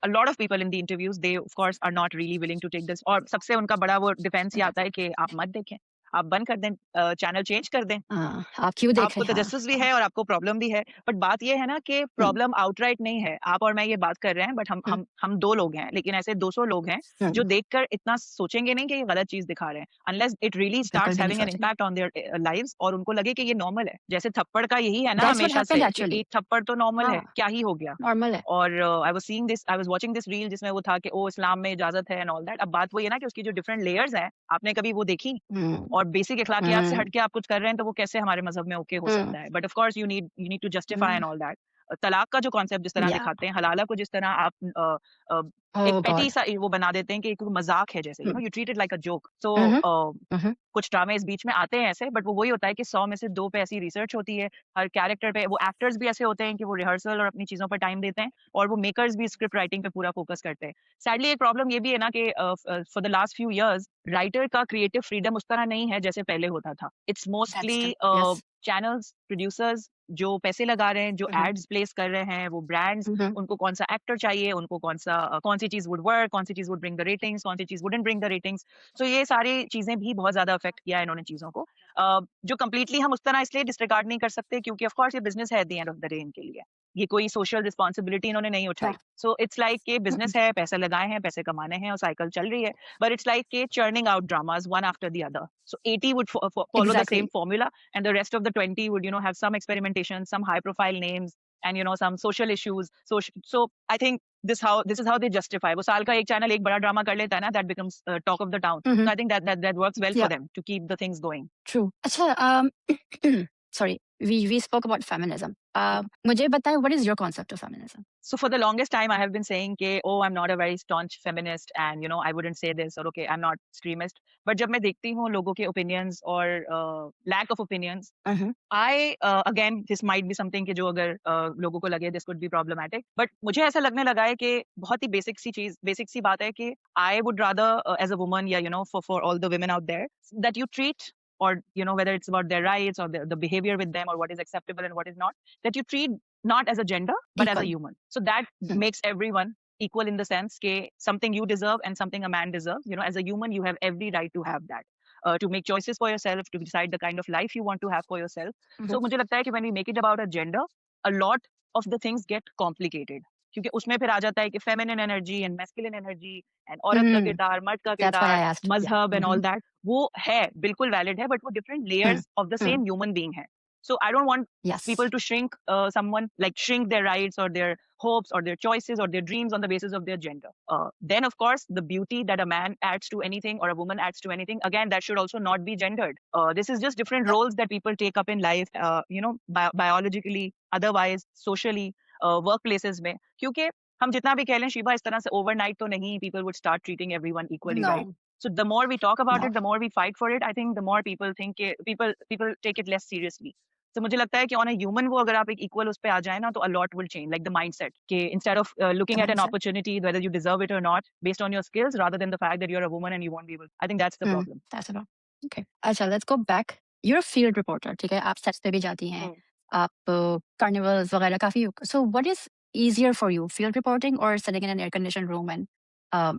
[SPEAKER 1] a lot of people in the interviews, they of course are not really willing to take this, और सबसे उनका बड़ा वो डिफेंस ये आता है कि आप मत देखें, आप बंद कर दें, चैनल चेंज कर दें,
[SPEAKER 2] हाँ, आप क्यों देख
[SPEAKER 1] आपको
[SPEAKER 2] रहे हैं? हाँ,
[SPEAKER 1] तजस्सुस भी
[SPEAKER 2] हाँ.
[SPEAKER 1] है और आपको प्रॉब्लम भी है। बट बात ये है ना कि
[SPEAKER 2] हम्म,
[SPEAKER 1] प्रॉब्लम आउटराइट नहीं है। आप और मैं ये बात कर रहे हैं, बट हम
[SPEAKER 2] हम्म,
[SPEAKER 1] हम हम 2 लोग हैं, लेकिन ऐसे 200 लोग हैं जो
[SPEAKER 2] हम्म,
[SPEAKER 1] देखकर इतना सोचेंगे नहीं कि ये गलत चीज़ दिखा रहे हैं, अनलेस इट रियली
[SPEAKER 2] बिल्कुल
[SPEAKER 1] स्टार्ट्स
[SPEAKER 2] भी नहीं
[SPEAKER 1] हैविंग एन
[SPEAKER 2] सोचेंगे.
[SPEAKER 1] इम्पैक्ट ऑन देयर लाइव्स, और उनको लगे कि ये नॉर्मल है। जैसे थप्पड़ का यही है ना
[SPEAKER 2] दैट्स व्हाट
[SPEAKER 1] हमेशा
[SPEAKER 2] हैपेंड
[SPEAKER 1] से कि
[SPEAKER 2] एक्चुअली.
[SPEAKER 1] एक थप्पड़ तो नॉर्मल
[SPEAKER 2] हाँ,
[SPEAKER 1] है, क्या ही हो गया?
[SPEAKER 2] नॉर्मल है.
[SPEAKER 1] और I was watching this reel जिसमें वो था कि ओ इस्लाम में इजाज़त है एंड ऑल दैट। अब बात वही है ना कि उसकी जो डिफरेंट लेयर्स हैं, आपने कभी वो देखी?
[SPEAKER 2] हम्म,
[SPEAKER 1] और बेसिक अखलाकियात से
[SPEAKER 2] हम्म,
[SPEAKER 1] हट के आप कुछ कर रहे हैं, तो वो कैसे हमारे मज़हब में ओके हो
[SPEAKER 2] हम्म,
[SPEAKER 1] सकता है? But of course you need to justify
[SPEAKER 2] hmm,
[SPEAKER 1] and all that. तलाक का जो कॉन्सेप्ट जिस तरह
[SPEAKER 2] या
[SPEAKER 1] दिखाते हैं, हलाला को जिस तरह आप एक
[SPEAKER 2] Oh
[SPEAKER 1] पेटी
[SPEAKER 2] God.
[SPEAKER 1] सा वो बना देते हैं कि एक मज़ाक है जैसे,
[SPEAKER 2] Mm.
[SPEAKER 1] You treat it like a joke. So
[SPEAKER 2] Mhm. Mhm.
[SPEAKER 1] कुछ ड्रामे इस बीच में आते हैं ऐसे, बट वो वही होता है कि 100 में से 2 पे ऐसी रिसर्च होती है, हर कैरेक्टर पे। वो एक्टर्स भी ऐसे होते हैं कि वो रिहर्सल और अपनी चीज़ों पर टाइम देते हैं, और वो मेकर्स भी स्क्रिप्ट राइटिंग पे पूरा फोकस करते हैं। सैडली एक प्रॉब्लम ये भी है ना कि for the last few years writer का क्रिएटिव फ्रीडम उस तरह नहीं है जैसे पहले होता था। It's
[SPEAKER 2] That's
[SPEAKER 1] mostly
[SPEAKER 2] true. Yes.
[SPEAKER 1] Channels, producers जो पैसे लगा रहे हैं, जो
[SPEAKER 2] Mhm.
[SPEAKER 1] एड्स प्लेस कर रहे हैं, वो ब्रांड्स,
[SPEAKER 2] Mhm.
[SPEAKER 1] उनको कौन-सा एक्टर चाहिए, उनको कौन-सी चीज़ वुड वर्क, कौन-सी चीज़ वुड ब्रिंग द रेटिंग्स, कौन-सी चीज़ वुडन्ट ब्रिंग द रेटिंग्स। सो ये सारी चीज़ें भी बहुत ज़्यादा अफ़ेक्ट किया है इन्होंने चीज़ों को। जो कंप्लीटली हम उस तरह इसलिए डिसरिगार्ड नहीं कर सकते क्योंकि ऑफ़ कोर्स ये बिज़नेस है at the end of the day इनके लिए। ये कोई सोशल रिस्पॉन्सिबिलिटी इन्होंने नहीं
[SPEAKER 2] Yeah.
[SPEAKER 1] उठाई। सो इट्स लाइक कि
[SPEAKER 2] Mm-mm.
[SPEAKER 1] बिज़नेस है, पैसे लगाए हैं, पैसे कमाने हैं और साइकिल चल रही है। बट इट्स लाइक कि churning out dramas one after the other. So 80 would follow the same
[SPEAKER 2] Exactly.
[SPEAKER 1] formula, and the rest of the 20 would, have some experimentation, some high profile names, and some social issues. So I think this is how they justify. वो साल का एक channel एक बड़ा drama कर लेता है ना, that becomes talk of the town.
[SPEAKER 2] Mhm.
[SPEAKER 1] So I think that works well for
[SPEAKER 2] Yeah.
[SPEAKER 1] them to keep the things going.
[SPEAKER 2] True. अच्छा, sorry, we spoke about feminism. मुझे बताएं, what is your concept of feminism?
[SPEAKER 1] So for the longest time, I have been saying कि oh, I'm not a very staunch feminist, and I wouldn't say this, or okay, I'm not extremist. But जब मैं देखती हूँ लोगों के opinions और lack of opinions,
[SPEAKER 2] Mhm.
[SPEAKER 1] again, this might be something कि जो अगर लोगों को लगे this could be problematic, but मुझे ऐसा लगने लगा है कि बहुत ही basic सी बात है कि I would rather as a woman, yeah, for all the women out there, that you treat, or whether it's about their rights or the behavior with them or what is acceptable and what is not, that you treat not as a gender but as a
[SPEAKER 2] Equal.
[SPEAKER 1] human. So that
[SPEAKER 2] Hmm.
[SPEAKER 1] makes everyone equal in the sense कि something you deserve and something a man deserves. As a human, you have every right to have that. To make choices for yourself, to decide the kind of life you want to have for yourself.
[SPEAKER 2] Mhm.
[SPEAKER 1] So मुझे लगता है कि when we make it about a gender, a lot of the things get complicated. क्योंकि उसमें फिर आ जाता है कि feminine energy and masculine energy and औरत का
[SPEAKER 2] Mhm.
[SPEAKER 1] किरदार, मर्द का
[SPEAKER 2] That's why I
[SPEAKER 1] किरदार,
[SPEAKER 2] asked. Yeah.
[SPEAKER 1] मजहब and all
[SPEAKER 2] Mhm.
[SPEAKER 1] that, वो है बिल्कुल valid है, but वो different
[SPEAKER 2] Hmm.
[SPEAKER 1] layers of the
[SPEAKER 2] Hmm.
[SPEAKER 1] same human being है. So I don't want
[SPEAKER 2] Yes.
[SPEAKER 1] people to shrink their rights or their hopes or their choices or their dreams on the basis of their gender. Then of course the beauty that a man adds to anything or a woman adds to anything, again, that should also not be gendered. This is just different
[SPEAKER 2] Yeah.
[SPEAKER 1] roles that people take up in life, biologically, otherwise, socially, workplaces में, क्योंकि हम जितना भी कह लें शिवा, इस तरह से overnight तो नहीं people would start treating everyone equally, right?
[SPEAKER 2] No.
[SPEAKER 1] So the more we talk about
[SPEAKER 2] No.
[SPEAKER 1] it, the more we fight for it, I think the more people think people take it less seriously. तो मुझे लगता है कि on a human वो अगर आप एक equal उस पे आ जाए ना, तो a lot will change, like the mindset कि instead of
[SPEAKER 2] The
[SPEAKER 1] looking at an
[SPEAKER 2] mindset.
[SPEAKER 1] Opportunity whether you deserve it और not based on your skills rather than the fact that you are a woman and you won't be able, I think that's the problem.
[SPEAKER 2] That's about. Okay. अच्छा, let's go back. You're a field reporter, ठीक है? आप sets पे भी जाती हैं. आप carnivals वगैरह काफी. So what is easier for you, field reporting or sitting in an air conditioned room and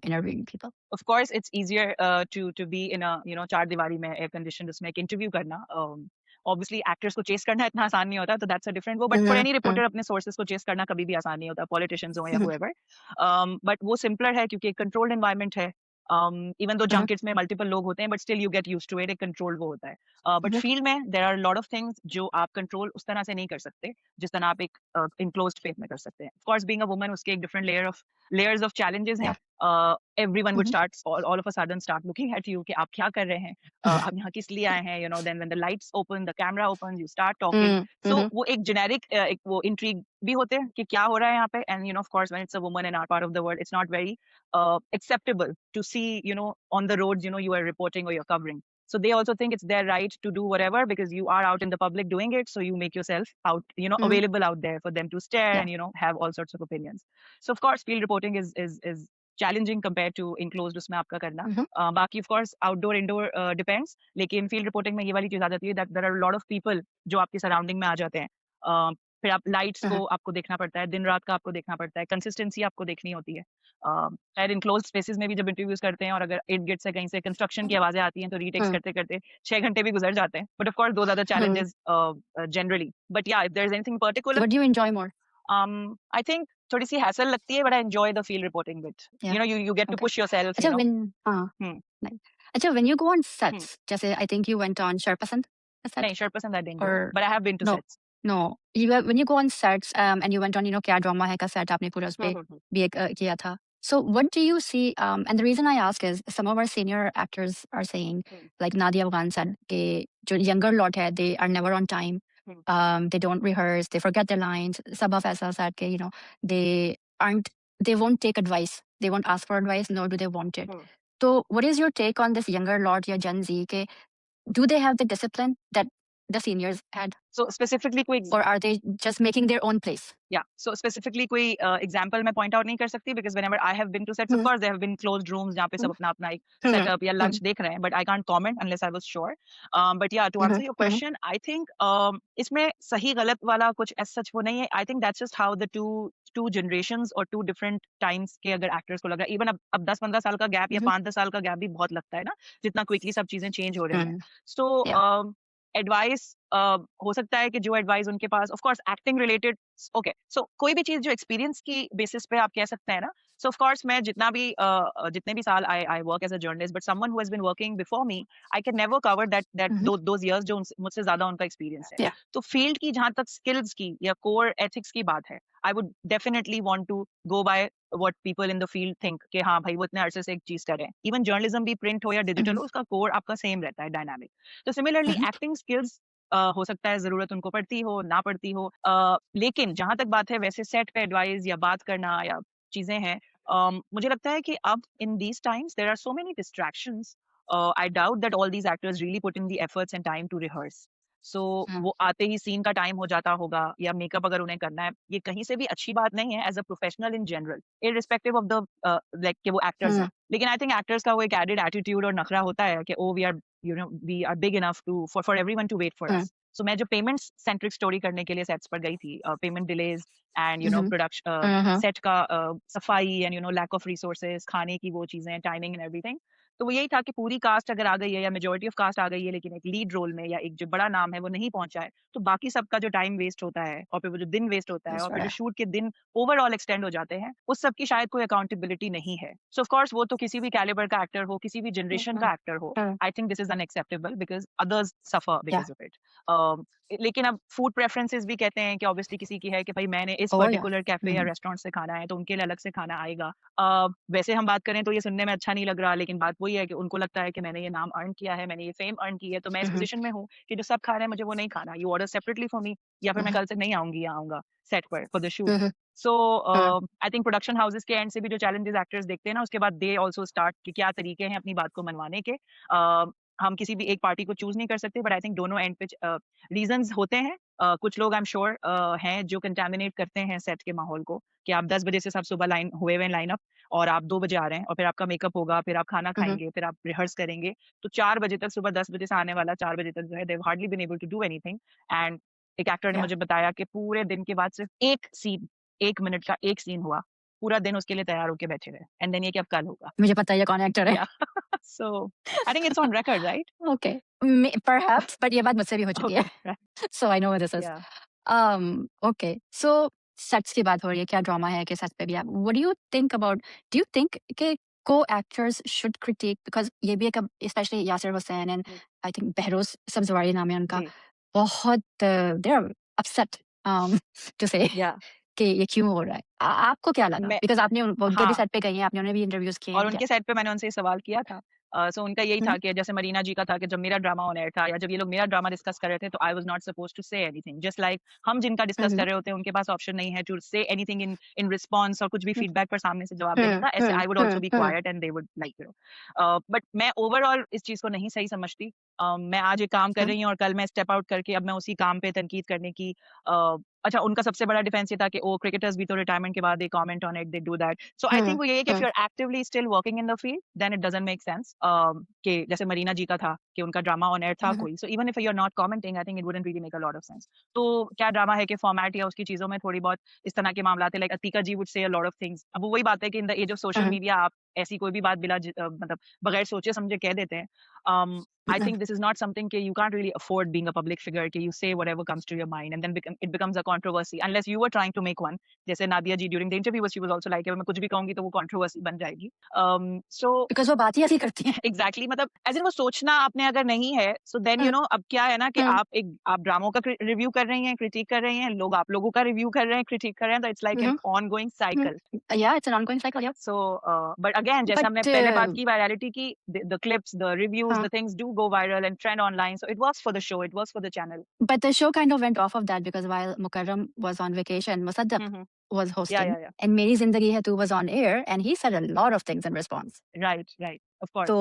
[SPEAKER 2] interviewing people?
[SPEAKER 1] Of course it's easier to be in a चार दीवारी में एयर कंडीशन उसमें एक इंटरव्यू करना। ऑब्वियसली एक्टर्स को chess करना इतना आसान नहीं होता, तो दैट्स अ डिफरेंट वो, but for
[SPEAKER 2] Mhm.
[SPEAKER 1] Any
[SPEAKER 2] Mhm.
[SPEAKER 1] Reporter अपने सोर्सेज को चेस करना कभी भी आसान नहीं होता, पॉलिटिशियंस हो या
[SPEAKER 2] Mhm.
[SPEAKER 1] हुएवर। बट वो सिंपलर है क्योंकि एक कंट्रोल्ड एनवायरनमेंट है। Even though
[SPEAKER 2] Mhm.
[SPEAKER 1] जंकेट्स में मल्टीपल लोग होते हैं but still you get used to it, एक कंट्रोल्ड वो होता है। But
[SPEAKER 2] Mhm.
[SPEAKER 1] फील्ड में there are lot of things जो आप कंट्रोल उस तरह से नहीं कर सकते जिस तरह आप एक इनक्लोज्ड स्पेस में कर सकते हैं। Of course being a woman उसके एक डिफरेंट लेयर्स ऑफ चैलेंजेस हैं।
[SPEAKER 2] Yeah.
[SPEAKER 1] Everyone would
[SPEAKER 2] Mhm.
[SPEAKER 1] all of a sudden start looking at you कि आप क्या कर रहे हैं, आप यहाँ किस लिए आए हैं, then when the lights open, the camera opens, you start talking.
[SPEAKER 2] Mm.
[SPEAKER 1] So
[SPEAKER 2] Mhm.
[SPEAKER 1] वो एक generic एक वो intrigue भी होते हैं कि क्या हो रहा है यहाँ पे, and of course when it's a woman in our part of the world, it's not very acceptable to see on the roads you are reporting or you're covering. So they also think it's their right to do whatever because you are out in the public doing it, so you make yourself out
[SPEAKER 2] Mhm.
[SPEAKER 1] available out there for them to stare
[SPEAKER 2] Yeah.
[SPEAKER 1] and have all sorts of opinions. So of course field reporting is challenging compared to enclosed उसमें आपका करना।
[SPEAKER 2] Mhm.
[SPEAKER 1] बाकी of course outdoor indoor depends, लेकिन field reporting में ये वाली चीज आ जाती है that there are a lot of people जो आपकी surrounding में आ जाते हैं। फिर आप लाइट्स को
[SPEAKER 2] Mhm.
[SPEAKER 1] आपको देखना पड़ता है, दिन रात का आपको देखना पड़ता है, कंसिस्टेंसी आपको देखनी होती है। खैर इनक्लोज्ड स्पेसेस में भी जब इंटरव्यूज करते हैं और अगर इर्द गिर्द से कहीं से कंस्ट्रक्शन की आवाजें आती हैं तो रीटेक्स
[SPEAKER 2] Mhm.
[SPEAKER 1] करते करते 6 घंटे भी गुजर जाते हैं, but of course those are the
[SPEAKER 2] Mhm.
[SPEAKER 1] Challenges generally. But yeah if there is anything particular,
[SPEAKER 2] What do you enjoy more?
[SPEAKER 1] I think थोड़ी सी हैसल लगती है, but I enjoy the field reporting bit.
[SPEAKER 2] Yeah.
[SPEAKER 1] You get to
[SPEAKER 2] Okay.
[SPEAKER 1] push yourself,
[SPEAKER 2] अच्छा, when
[SPEAKER 1] हम्म।
[SPEAKER 2] नहीं. अच्छा, when you go on
[SPEAKER 1] hmm.
[SPEAKER 2] sets, जैसे I think you went on Sharpasand set,
[SPEAKER 1] नहीं, Sharpasand I didn't go,
[SPEAKER 2] or
[SPEAKER 1] but I have been to
[SPEAKER 2] no,
[SPEAKER 1] sets.
[SPEAKER 2] no. When you go on sets, and you went on, क्या drama है का set आपने पूरा उस पे
[SPEAKER 1] हम्म।
[SPEAKER 2] भी एक किया था. So what do you see? And the reason I ask is some of our senior actors are saying,
[SPEAKER 1] hmm.
[SPEAKER 2] like Nadia Afghan said, कि जो younger lot है, they are never on time.
[SPEAKER 1] Hmm.
[SPEAKER 2] They don't rehearse. They forget their lines. Sabha Faisal said, कि they aren't. They won't take advice. they won't ask for advice, nor do they want it.
[SPEAKER 1] Hmm.
[SPEAKER 2] So what is your take on this younger lot या Gen Z के do they have the discipline that the seniors had,
[SPEAKER 1] So specifically कोई
[SPEAKER 2] or are they just making their own place?
[SPEAKER 1] so specifically कोई example मैं point out नहीं कर सकती because whenever I have been to sets, of course there have been closed rooms जहाँ पे सब अपना अपना एक setup या lunch देख रहे हैं, but I can't comment unless I was sure. But yeah, to answer your question, I think इसमें सही गलत वाला कुछ as such वो नहीं है. I think that's just how the two generations or two different times के अगर actors को लग रहा है, even अब 10-15 साल का gap या 5-10 साल का gap भी बहुत लगता है ना, जितना quickly सब चीजें change हो रही हैं. So
[SPEAKER 2] Yeah.
[SPEAKER 1] एडवाइस हो सकता है कि जो एडवाइस उनके पास of course acting related okay so कोई भी चीज जो एक्सपीरियंस की बेसिस पे आप कह सकते हैं ना सो ऑफ कोर्स मैं जितने भी साल I work as a journalist but someone who has been working before me I can never cover that those years जो मुझसे ज्यादा उनका एक्सपीरियंस है.
[SPEAKER 2] Yeah.
[SPEAKER 1] तो फील्ड की जहां तक स्किल्स की या कोर एथिक्स की बात है I would definitely want to go by what people in the field think कि हाँ भाई वो इतने अरसे से एक चीज कर रहे हैं. इवन जर्नलिज्म भी प्रिंट हो या डिजिटल हो उसका कोर आपका सेम रहता है डायनामिक. तो सिमिलरली एक्टिंग स्किल्स हो सकता है जरूरत उनको पड़ती हो ना पड़ती हो लेकिन जहां तक बात है वैसे सेट पे एडवाइस या बात करना या चीजें हैं मुझे लगता है कि अब in these times there are so many distractions. I doubt that all these actors really put in the efforts and time to rehearse. So वो आते ही सीन का टाइम हो जाता होगा या मेकअप अगर उन्हें करना है ये कहीं से भी अच्छी बात नहीं है as a professional in general irrespective of the like कि वो एक्टर्स हैं. लेकिन आई थिंक एक्टर्स का वो एक एडेड एटीट्यूड और नखरा होता है कि oh we are we are big enough to for everyone to wait for us. So मैं जो पेमेंट सेंट्रिक स्टोरी करने के लिए सेट्स पर गई थी payment delays and production set का सफाई एंड लैक ऑफ रिसोर्सेज खाने की वो चीजें टाइमिंग एंड एवरीथिंग. तो वो यही था कि पूरी कास्ट अगर आ गई है या मेजोरिटी ऑफ कास्ट आ गई है लेकिन एक लीड रोल में या एक जो बड़ा नाम है वो नहीं पहुंचा है तो बाकी सबका जो टाइम वेस्ट होता है और फिर वो जो दिन वेस्ट होता है और फिर जो शूट के दिन ओवरऑल एक्सटेंड हो जाते हैं उस सब की शायद कोई अकाउंटेबिलिटी नहीं है. सो ऑफ कोर्स वो तो किसी भी कैलिबर का एक्टर हो किसी भी जनरेशन का एक्टर हो I think this is unacceptable because others suffer because of it. लेकिन अब फूड प्रेफरेंसेस भी कहते हैं कि ऑब्वियसली किसी की है कि भाई मैंने इस पर्टिकुलर कैफे या रेस्टोरेंट से खाना है तो उनके लिए अलग से खाना आएगा. वैसे हम बात करें तो ये सुनने में अच्छा नहीं लग रहा लेकिन बात वही है कि उनको लगता है कि मैंने ये नाम अर्न किया है मैंने ये फेम अर्न की है तो मैं इस पोजीशन में हूँ कि जो सब खा रहे हैं मुझे वो नहीं खाना. You order separately for me या फिर मैं कल से नहीं आऊंगी या आऊंगा सेट पर for the shoot. So I think production houses के एंड से भी जो चैलेंजेस एक्टर्स देखते हैं ना उसके बाद दे ऑल्सो स्टार्ट कि क्या तरीके हैं अपनी बात को मनवाने के. हम किसी भी एक पार्टी को चूज नहीं कर सकते बट आई थिंक दोनों एंड पे रीजंस होते हैं. कुछ लोग आई एम श्योर हैं जो कंटेमिनेट करते हैं सेट के माहौल को कि आप 10 बजे से सब सुबह लाइन हुए हुए लाइन अप और आप 2 बजे आ रहे हैं और फिर आपका मेकअप होगा फिर आप खाना खाएंगे फिर आप रिहर्स करेंगे तो 4 बजे तक सुबह 10 बजे से आने वाला 4 बजे तक जो है they hardly been able to do anything. And एक एक्टर ने मुझे बताया कि पूरे दिन के बाद सिर्फ एक सीन 1 मिनट का एक सीन हुआ पूरा दिन उसके लिए तैयार होके बैठे रहे एंड देन ये कि अब कल होगा.
[SPEAKER 2] मुझे पता है कौन एक्टर है.
[SPEAKER 1] So I think it's on record, right?
[SPEAKER 2] Okay, perhaps, but ये बात मुझसे भी हो चुकी है. So I know what this is. Okay, so sets की बात हो रही है क्या ड्रामा है कि sets पे भी आप what do you think कि co-actors should critique because ये भी एक especially Yasir Hussain and I think Behroz Sabzwari नाम है उनका बहुत they are upset to say कि ये क्यों हो रहा है. आपको क्या लगा बिकॉज आपने उनके भी सेट पे गई हैं आपने उन्हें भी इंटरव्यूज किए
[SPEAKER 1] और उनके सेट पे मैंने उनसे सवाल किया था. सो उनका यही था कि जैसे मरीना जी का था कि जब मेरा ड्रामा ऑन एयर था या जब ये लोग मेरा ड्रामा डिस्कस कर रहे थे तो I was not supposed to say anything just like हम जिनका डिस्कस कर रहे होते हैं उनके पास ऑप्शन नहीं है to say anything in response और कुछ भी फीडबैक पर सामने से जवाब देने का. ऐसे I would also be quiet and they would like but मैं ओवरऑल इस चीज को नहीं सही समझती. मैं आज एक काम कर रही हूँ और कल मैं स्टेप आउट करके अब मैं उसी काम पे तनकीद करने की अच्छा उनका सबसे बड़ा डिफेंस ये था कि ओ क्रिकेटर्स भी तो रिटायरमेंट के बाद they comment on it they do that. So I think वो ये है कि if you are actively still working in the field then it doesn't make sense कि जैसे मरीना जी का था कि उनका ड्रामा ऑन एयर था कोई so even if you are not commenting I think it wouldn't really make a lot of sense. तो क्या ड्रामा है कि फॉर्मेट या उसकी चीजों में थोड़ी बहुत इस तरह के मामला थे like Atika ji would say a lot of things. अब वही बात है कि in the age of social media आप ऐसी कोई भी बात बिला मतलब बगैर सोचे समझे कह देते हैं. I think this is not something that you can't really afford being a public figure. You say whatever comes to your mind, and then it becomes a controversy. Unless you were trying to make one. जैसे नादिया जी during the interview she was also like, मैं कुछ भी कहूँगी तो वो controversy बन जाएगी. So
[SPEAKER 2] because वो बात ही ऐसी करती हैं.
[SPEAKER 1] Exactly. मतलब as in वो सोचना आपने अगर नहीं है, so then you know अब क्या है ना कि आप ड्रामों का रिव्यू कर रही हैं, क्रिटिक कर रही हैं, लोग आप लोगों का रिव्यू कर रहे हैं, क्रिटिक कर रहे हैं, तो it's like an ongoing cycle.
[SPEAKER 2] Yeah, it's an ongoing cycle. Yeah.
[SPEAKER 1] So, but again, जैसे हमने पहले बात की virality की, the clips, the reviews, the things do go viral and trend online. So it works for the show, it works for the channel.
[SPEAKER 2] But the show kind of went off of that because while Mukarram was on vacation, Musaddaq was
[SPEAKER 1] Yeah,
[SPEAKER 2] hosting,
[SPEAKER 1] yeah, yeah.
[SPEAKER 2] and Meri Zindagi Hai Tu was on air, and he said a lot of things in response.
[SPEAKER 1] Right, right. Of course.
[SPEAKER 2] So,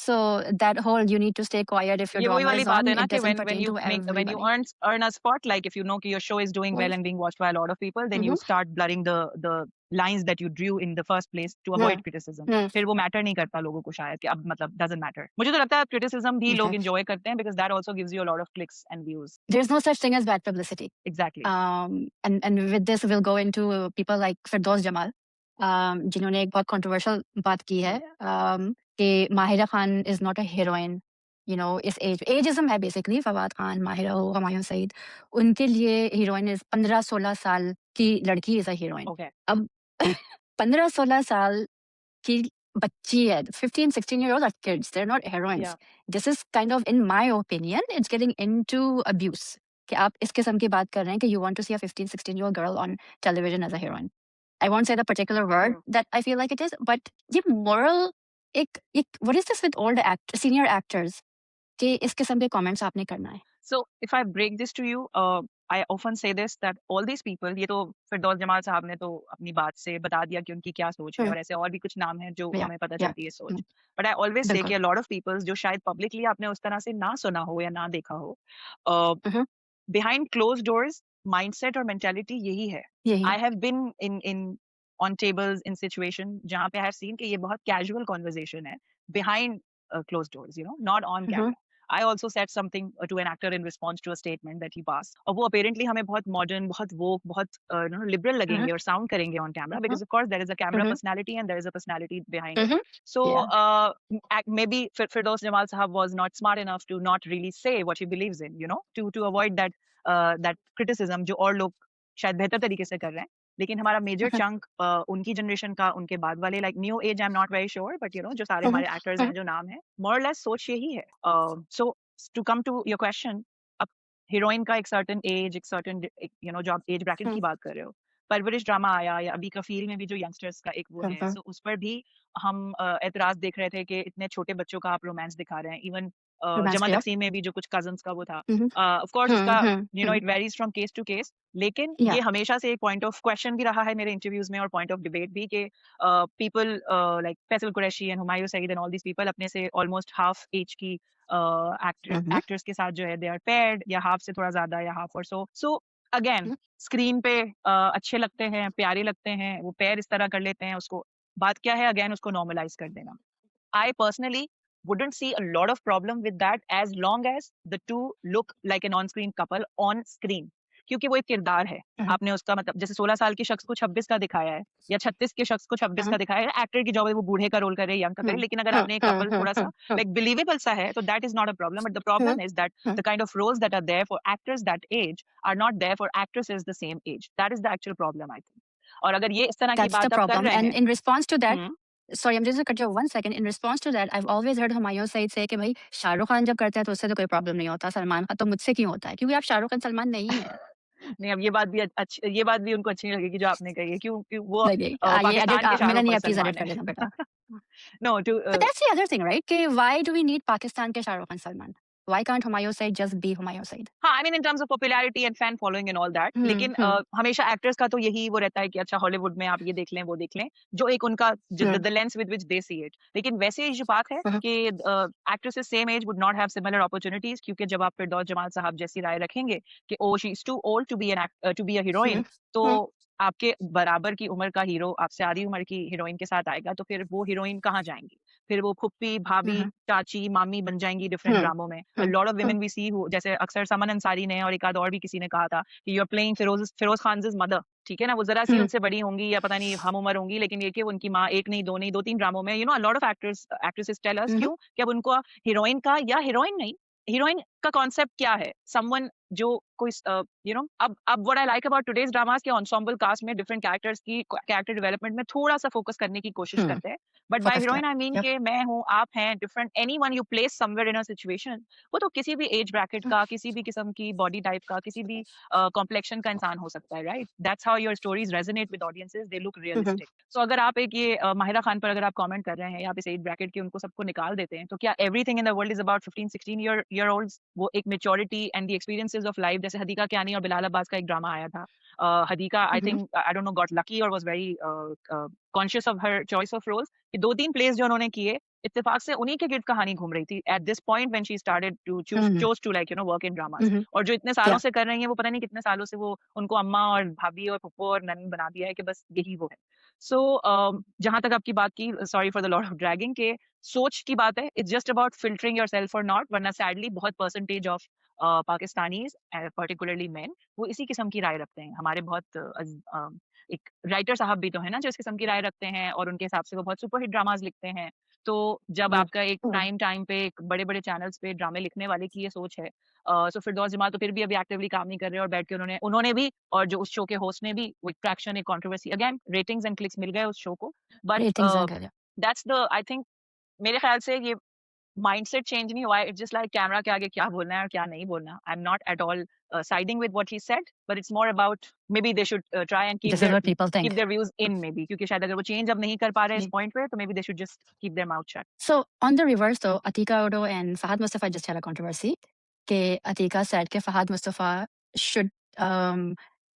[SPEAKER 2] so that whole you need to stay quiet if your
[SPEAKER 1] ये वही
[SPEAKER 2] drama
[SPEAKER 1] वाली
[SPEAKER 2] is
[SPEAKER 1] बात
[SPEAKER 2] on,
[SPEAKER 1] है ना
[SPEAKER 2] it
[SPEAKER 1] कि
[SPEAKER 2] doesn't
[SPEAKER 1] when
[SPEAKER 2] pertain
[SPEAKER 1] you
[SPEAKER 2] to
[SPEAKER 1] make when you
[SPEAKER 2] everybody.
[SPEAKER 1] earn a spot, like if you know कि your show is doing well
[SPEAKER 2] Mhm.
[SPEAKER 1] and being watched by a lot of people, then you
[SPEAKER 2] Mhm.
[SPEAKER 1] start blurring the lines that you drew in the first place to avoid
[SPEAKER 2] Hmm.
[SPEAKER 1] criticism.
[SPEAKER 2] Hmm.
[SPEAKER 1] फिर वो matter नहीं करता लोगों को शायद कि अब मतलब doesn't matter. मुझे तो लगता है criticism भी लोग
[SPEAKER 2] Okay.
[SPEAKER 1] enjoy करते हैं because that also gives you a lot of clicks and views.
[SPEAKER 2] There's no such thing as bad publicity.
[SPEAKER 1] Exactly.
[SPEAKER 2] And with this, we'll go into people like Firdaus Jamal, जिन्होंने एक बहुत controversial बात की है, कि Mahira Khan is not a heroine. इस ageism है basically, Fawad Khan, Mahira हो, हुमायूं सईद, उनके लिए heroine is 15-16 साल की लड़की is a heroine.
[SPEAKER 1] Okay.
[SPEAKER 2] अब 15-16 साल की बच्ची है, 15-16-year-olds are kids, they're not heroines.
[SPEAKER 1] Yeah.
[SPEAKER 2] This is kind of, in my opinion, it's getting into abuse. कि आप इस किस्म की बात कर रहे हैं कि you want to see a 15-16-year-old girl on television as a heroine. I won't say the particular word that I feel like it is, but ये moral, what is this with old senior actors? कि इस किस्म के comments आपने करना है.
[SPEAKER 1] So if I break this to you, I often say this that all these people, ये तो फिरदौस जमाल साहब ने तो अपनी बात से बता दिया कि उनकी क्या सोच है और ऐसे और भी कुछ नाम हैं जो
[SPEAKER 2] Yeah,
[SPEAKER 1] हमें पता
[SPEAKER 2] yeah.
[SPEAKER 1] चलती है सोच. But I always say
[SPEAKER 2] बिल्कुल.
[SPEAKER 1] कि a lot of people जो शायद publicly आपने उस तरह से ना सुना हो या ना देखा हो,
[SPEAKER 2] Mhm.
[SPEAKER 1] behind closed doors mindset और mentality यही है.
[SPEAKER 2] यही
[SPEAKER 1] I
[SPEAKER 2] है.
[SPEAKER 1] have been in on tables in situation जहाँ पे I have seen कि ये बहुत casual conversation है behind closed doors, not on
[SPEAKER 2] Mhm.
[SPEAKER 1] camera. I also said something to an actor in response to a statement that he passed. और वो apparently हमें बहुत modern, बहुत woke, बहुत liberal लगेंगे और sound करेंगे on camera because of course there is a camera personality and there is a personality behind it. So maybe Firdaus Jamal Sahab was not smart enough to not really say what he believes in, to avoid that criticism जो और लोग शायद बेहतर तरीके से कर रहे हैं. लेकिन हमारा मेजर चंक उनकी जनरेशन का उनके बाद वाले like new age I am not very sure but जो सारे हमारे एक्टर्स हैं जो नाम है मोर लेस सोच यही है. So to come to your question, अब हीरोइन का एक सर्टेन एज, एक सर्टेन जो आप एज ब्रैकेट की बात कर रहे हो, परवरिश ड्रामा आया या अभी कफील में भी जो यंगस्टर्स का एक वो है, सो उस पर भी हम एतराज देख रहे थे कि इतने छोटे बच्चों का आप रोमांस दिखा रहे हैं. इवन जमा तकसीम में भी जो कुछ कजन्स का वो था, ऑफ कोर्स उसका it varies from case to case. लेकिन ये हमेशा से एक पॉइंट ऑफ क्वेश्चन भी रहा है मेरे इंटरव्यूज में और पॉइंट ऑफ डिबेट भी कि people like Faisal Qureshi and Humayun Saeed and all these people अपने से ऑलमोस्ट हाफ एज की एक्टर्स के साथ जो है दे आर पेयर्ड या हाफ से थोड़ा ज्यादा या हाफ और सो अगेन स्क्रीन पे अच्छे लगते हैं, प्यारे लगते हैं, वो पेयर इस तरह कर लेते हैं. उसको बात क्या है, अगेन उसको नॉर्मलाइज कर देना. I personally wouldn't see a lot of problem with that as long as the two look like an on-screen couple on screen. क्योंकि वो एक किरदार है. आपने उसका मतलब जैसे 16 साल के शख्स को 26 का दिखाया है या 36 के शख्स को 26 का दिखाया है. एक्टर की जॉब है वो बूढ़े का रोल करे, यंग का करे. लेकिन अगर आपने एक कपल थोड़ा सा लाइक बिलीवेबल सा है तो that is not a problem. But the problem is that the kind of roles that are there for actors that age are not there for actresses the same age. That is the actual problem I think. और अगर ये इस तरह की
[SPEAKER 2] That's the
[SPEAKER 1] बात आप कर
[SPEAKER 2] problem.
[SPEAKER 1] रहे
[SPEAKER 2] And
[SPEAKER 1] हैं,
[SPEAKER 2] in response to that, sorry, I'm just going to cut you 1 second. In response to that, I've always heard Humayun Saeed say कि भाई शाहरुख खान जब करते हैं तो उससे तो कोई प्रॉब्लम नहीं होता, सलमान खान तो मुझसे क्यों होता है, क्योंकि आप शाहरुख खान सलमान नहीं है.
[SPEAKER 1] नहीं, अब ये बात भी उनको अच्छी नहीं लगेगी जो आपने कही है. क्यों वो
[SPEAKER 2] ये
[SPEAKER 1] पाकिस्तान के
[SPEAKER 2] एडिट
[SPEAKER 1] शाहरुख और
[SPEAKER 2] मिलन प्लीज
[SPEAKER 1] सलमान
[SPEAKER 2] एडिट कर
[SPEAKER 1] है.
[SPEAKER 2] देना बेटा.
[SPEAKER 1] No to
[SPEAKER 2] But that's the other thing, right? कि why do we need Pakistan के Shahrukh Khan Salman? Why can't Humayun Saeed just be Humayun Saeed?
[SPEAKER 1] हाँ, I mean in terms of popularity and fan following and all that. लेकिन हमेशा actors का तो यही वो रहता है कि अच्छा हॉलीवुड में आप ये देख लें, वो देख लें, जो एक उनका the lens with which they see it. लेकिन वैसे जो बात है कि actresses same age would not have similar opportunities, क्योंकि जब आप फिरदौस जमाल साहब जैसी राय रखेंगे कि oh she is too old to be a heroine, तो आपके बराबर की उम्र का हीरो आपसे आधी उम्र की हीरोइन के साथ आएगा तो फिर वो हीरोइन कहाँ जाएंगी? फिर वो फुप्पी, भाभी, चाची, मामी बन जाएंगी डिफरेंट ड्रामों में. Lot of women we see who, जैसे अक्सर समन अंसारी ने और एक आध और भी किसी ने कहा था कि you are playing Feroze Khan's mother. ठीक है ना, वो जरा सी उनसे बड़ी होंगी या पता नहीं हम उम्र होंगी, लेकिन ये कि उनकी माँ एक नहीं, दो नहीं, 2-3 ड्रामों में a lot of actresses tell us क्यों कि अब उनको हीरोइन का या हीरोइन नहीं, हीरोइन का कॉन्सेप्ट क्या है, समवन जो कोई अब what I like about today's dramas के एंसेंबल कास्ट में डिफरेंट कैरेक्टर्स की कैरेक्टर डेवलपमेंट में थोड़ा सा फोकस करने की कोशिश करते हैं. But bye heroine I mean के मैं हूं, आप हैं, different anyone you place somewhere in a situation, वो तो किसी भी एज ब्रैकेट का, किसी भी किस्म की बॉडी टाइप का, किसी भी कॉम्प्लेक्शन का इंसान हो सकता है. Right, that's how your stories resonate with audiences, they look realistic. So अगर आप एक ये माहिरा खान पर अगर आप कमेंट कर रहे हैं या आप इस एज ब्रैकेट के उनको सबको निकाल देते हैं, तो क्या everything in the world is about 15-16 year olds? वो एक maturity and the experiences of life, जैसे हदीका कियानी और बिलाल अब्बास का एक ड्रामा आया था। Hadiqa I
[SPEAKER 2] Mhm.
[SPEAKER 1] Think I don't know got lucky और was very conscious of her choice of roles कि 2-3 प्लेस जो उन्होंने किए, इत्तेफाक से उन्हीं के गिर्द कहानी घूम रही थी at this point when she started to
[SPEAKER 2] Mhm.
[SPEAKER 1] Choose to like work in dramas.
[SPEAKER 2] Mhm.
[SPEAKER 1] और जो इतने सालों
[SPEAKER 2] Yeah.
[SPEAKER 1] से कर रही हैं, वो पता नहीं कितने सालों से वो उनको अम्मा और भाभी और फूफो और नन बना दिया है कि बस यही वो है। सो जहाँ तक आपकी बात की, sorry for the lot of dragging, के सोच की बात है, it's just about filtering yourself और नॉट, वरना सैडली बहुत percentage of Pakistanis particularly main वो इसी किस्म की राय रखते हैं। हमारे बहुत एक राइटर साहब भी तो हैं ना जो इस किस्म की राय रखते हैं और उनके हिसाब से वो बहुत सुपर हिट ड्रामास लिखते हैं। तो जब
[SPEAKER 2] Mm.
[SPEAKER 1] आपका एक प्राइम टाइम पे एक बड़े-बड़े चैनल्स पे ड्रामे लिखने वाले की ये सोच है, सो फिरदौस जमाल तो फिर भी अभी एक्टिवली काम नहीं कर रहे और बैठ के उन्होंने उन्होंने भी और जो उस शो के होस्ट ने भी वो एक ट्रैक्शन, एक controversy, again ratings and clicks मिल गए उस शो को। But
[SPEAKER 2] Ratings are good. Yeah.
[SPEAKER 1] That's the I think मेरे ख्याल से ये माइंडसेट चेंज नहीं हुआ है। इट्स जस्ट लाइक कैमरा के आगे क्या बोलना है और क्या नहीं बोलना। आई am not at all siding with what he said, but it's more about may be they should try and
[SPEAKER 2] This is what people
[SPEAKER 1] keep
[SPEAKER 2] think.
[SPEAKER 1] Their views in, may be क्योंकि शायद अगर वो चेंज अब नहीं कर पा रहे हैं इस
[SPEAKER 2] Yeah.
[SPEAKER 1] पॉइंट पे, तो may be they should just keep their mouth shut.
[SPEAKER 2] So on the reverse, though, Atika Odo and Fahad Mustafa just had a controversy. Ke Atika said ke Fahad Mustafa should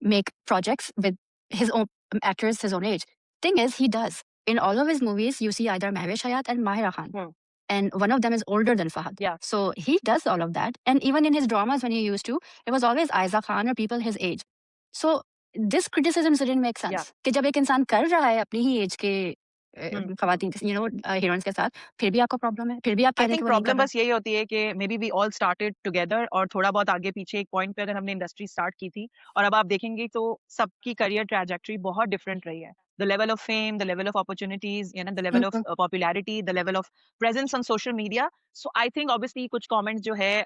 [SPEAKER 2] make projects with his own actors his own age. Thing is, he does. In all of his movies, you see either Mahwish Hayat and Mahira Khan.
[SPEAKER 1] Hmm.
[SPEAKER 2] And one of them is older than Fahad.
[SPEAKER 1] Yeah.
[SPEAKER 2] So he does all of that. And even in his dramas, when he used to, it was always Aiza Khan or people his age. So this criticism didn't make sense.
[SPEAKER 1] Yeah.
[SPEAKER 2] कि जब एक इंसान कर रहा है अपनी ही as के खवातीन हीरोइंस के साथ, फिर भी आपको प्रॉब्लम है, फिर भी आप कह
[SPEAKER 1] आई
[SPEAKER 2] रहे हैं
[SPEAKER 1] थिंक
[SPEAKER 2] कि वो नहीं कर
[SPEAKER 1] प्रॉब्लम
[SPEAKER 2] रहा।
[SPEAKER 1] बस यही होती है कि maybe we all started together और थोड़ा बहुत आगे पीछे एक पॉइंट पे अगर हमने इंडस्ट्री स्टार्ट की थी और अब आप देखेंगे तो सबकी करियर ट्रैजेक्टरी बहुत डिफरेंट रही है। The level of fame, the level of opportunities, the level of popularity, the level of presence on social media. So I think obviously कुछ कमेंट्स जो है,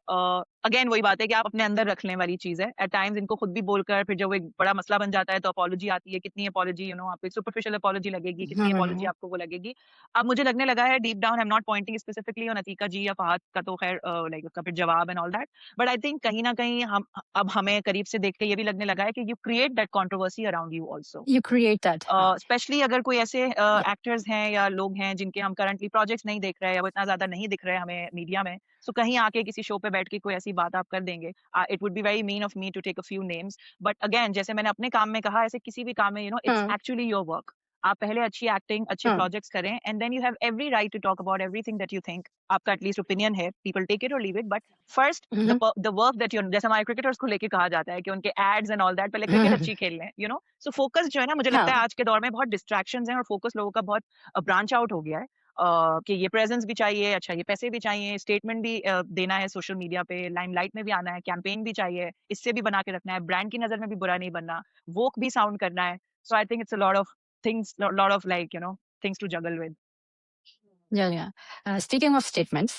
[SPEAKER 1] अगेन वही बात है कि आप अपने अंदर रखने वाली चीज है। एट टाइम्स इनको खुद भी बोलकर फिर जब वो एक बड़ा मसला बन जाता है तो अपॉलॉजी आती है, कितनी अपॉलॉजी आपको सुपरफिशियल अपॉलॉजी लगेगी, कितनी अपॉलॉजी आपको वो लगेगी। अब मुझे लगने लगा है deep down, I am not pointing specifically on Atika ji या फहद का, तो खैर लाइक उसका फिर जवाब and all that, but I think कहीं ना कहीं हम अब हमें करीब से देख के ये भी लगने लगा है कि you create that controversy around you also.
[SPEAKER 2] You create that.
[SPEAKER 1] Specially अगर कोई ऐसे
[SPEAKER 2] Yeah.
[SPEAKER 1] एक्टर्स हैं या लोग हैं जिनके हम करंटली प्रोजेक्ट्स नहीं देख रहे हैं या वो इतना ज्यादा नहीं दिख रहे हैं हमें मीडिया में, सो कहीं आके किसी शो पे बैठ के कोई ऐसी बात आप कर देंगे, it would be very mean of me to take a few names, but again जैसे मैंने अपने काम में कहा, ऐसे किसी भी काम में it's
[SPEAKER 2] Hmm.
[SPEAKER 1] Actually your work. आप पहले अच्छी एक्टिंग, अच्छे
[SPEAKER 2] Hmm.
[SPEAKER 1] प्रोजेक्ट्स करें and then you have every right to talk about everything that you think. आपका एटलीस्ट ओपिनियन है, पीपल टेक इट और leave it, but first
[SPEAKER 2] Mhm.
[SPEAKER 1] The work that you, जैसे हमारे क्रिकेटर्स को लेके कहा जाता है कि उनके एड्स एंड ऑल दैट, पहले क्रिकेट अच्छी खेल लें, सो फोकस जो है ना, मुझे लगता है
[SPEAKER 2] हाँ.
[SPEAKER 1] आज के दौर में बहुत डिस्ट्रैक्शंस हैं और फोकस लोगों का बहुत ब्रांच आउट हो गया है। कि ये प्रेजेंस भी चाहिए, अच्छा ये पैसे भी चाहिए, स्टेटमेंट भी देना है सोशल मीडिया पे, लाइमलाइट में भी आना है, कैंपेन भी चाहिए, इससे भी बना के रखना है, ब्रांड की नजर में भी बुरा नहीं बनना, वोक भी साउंड करना है। So I think it's a lot of things, lot of like things to juggle with.
[SPEAKER 2] Yeah, yeah. Speaking of statements,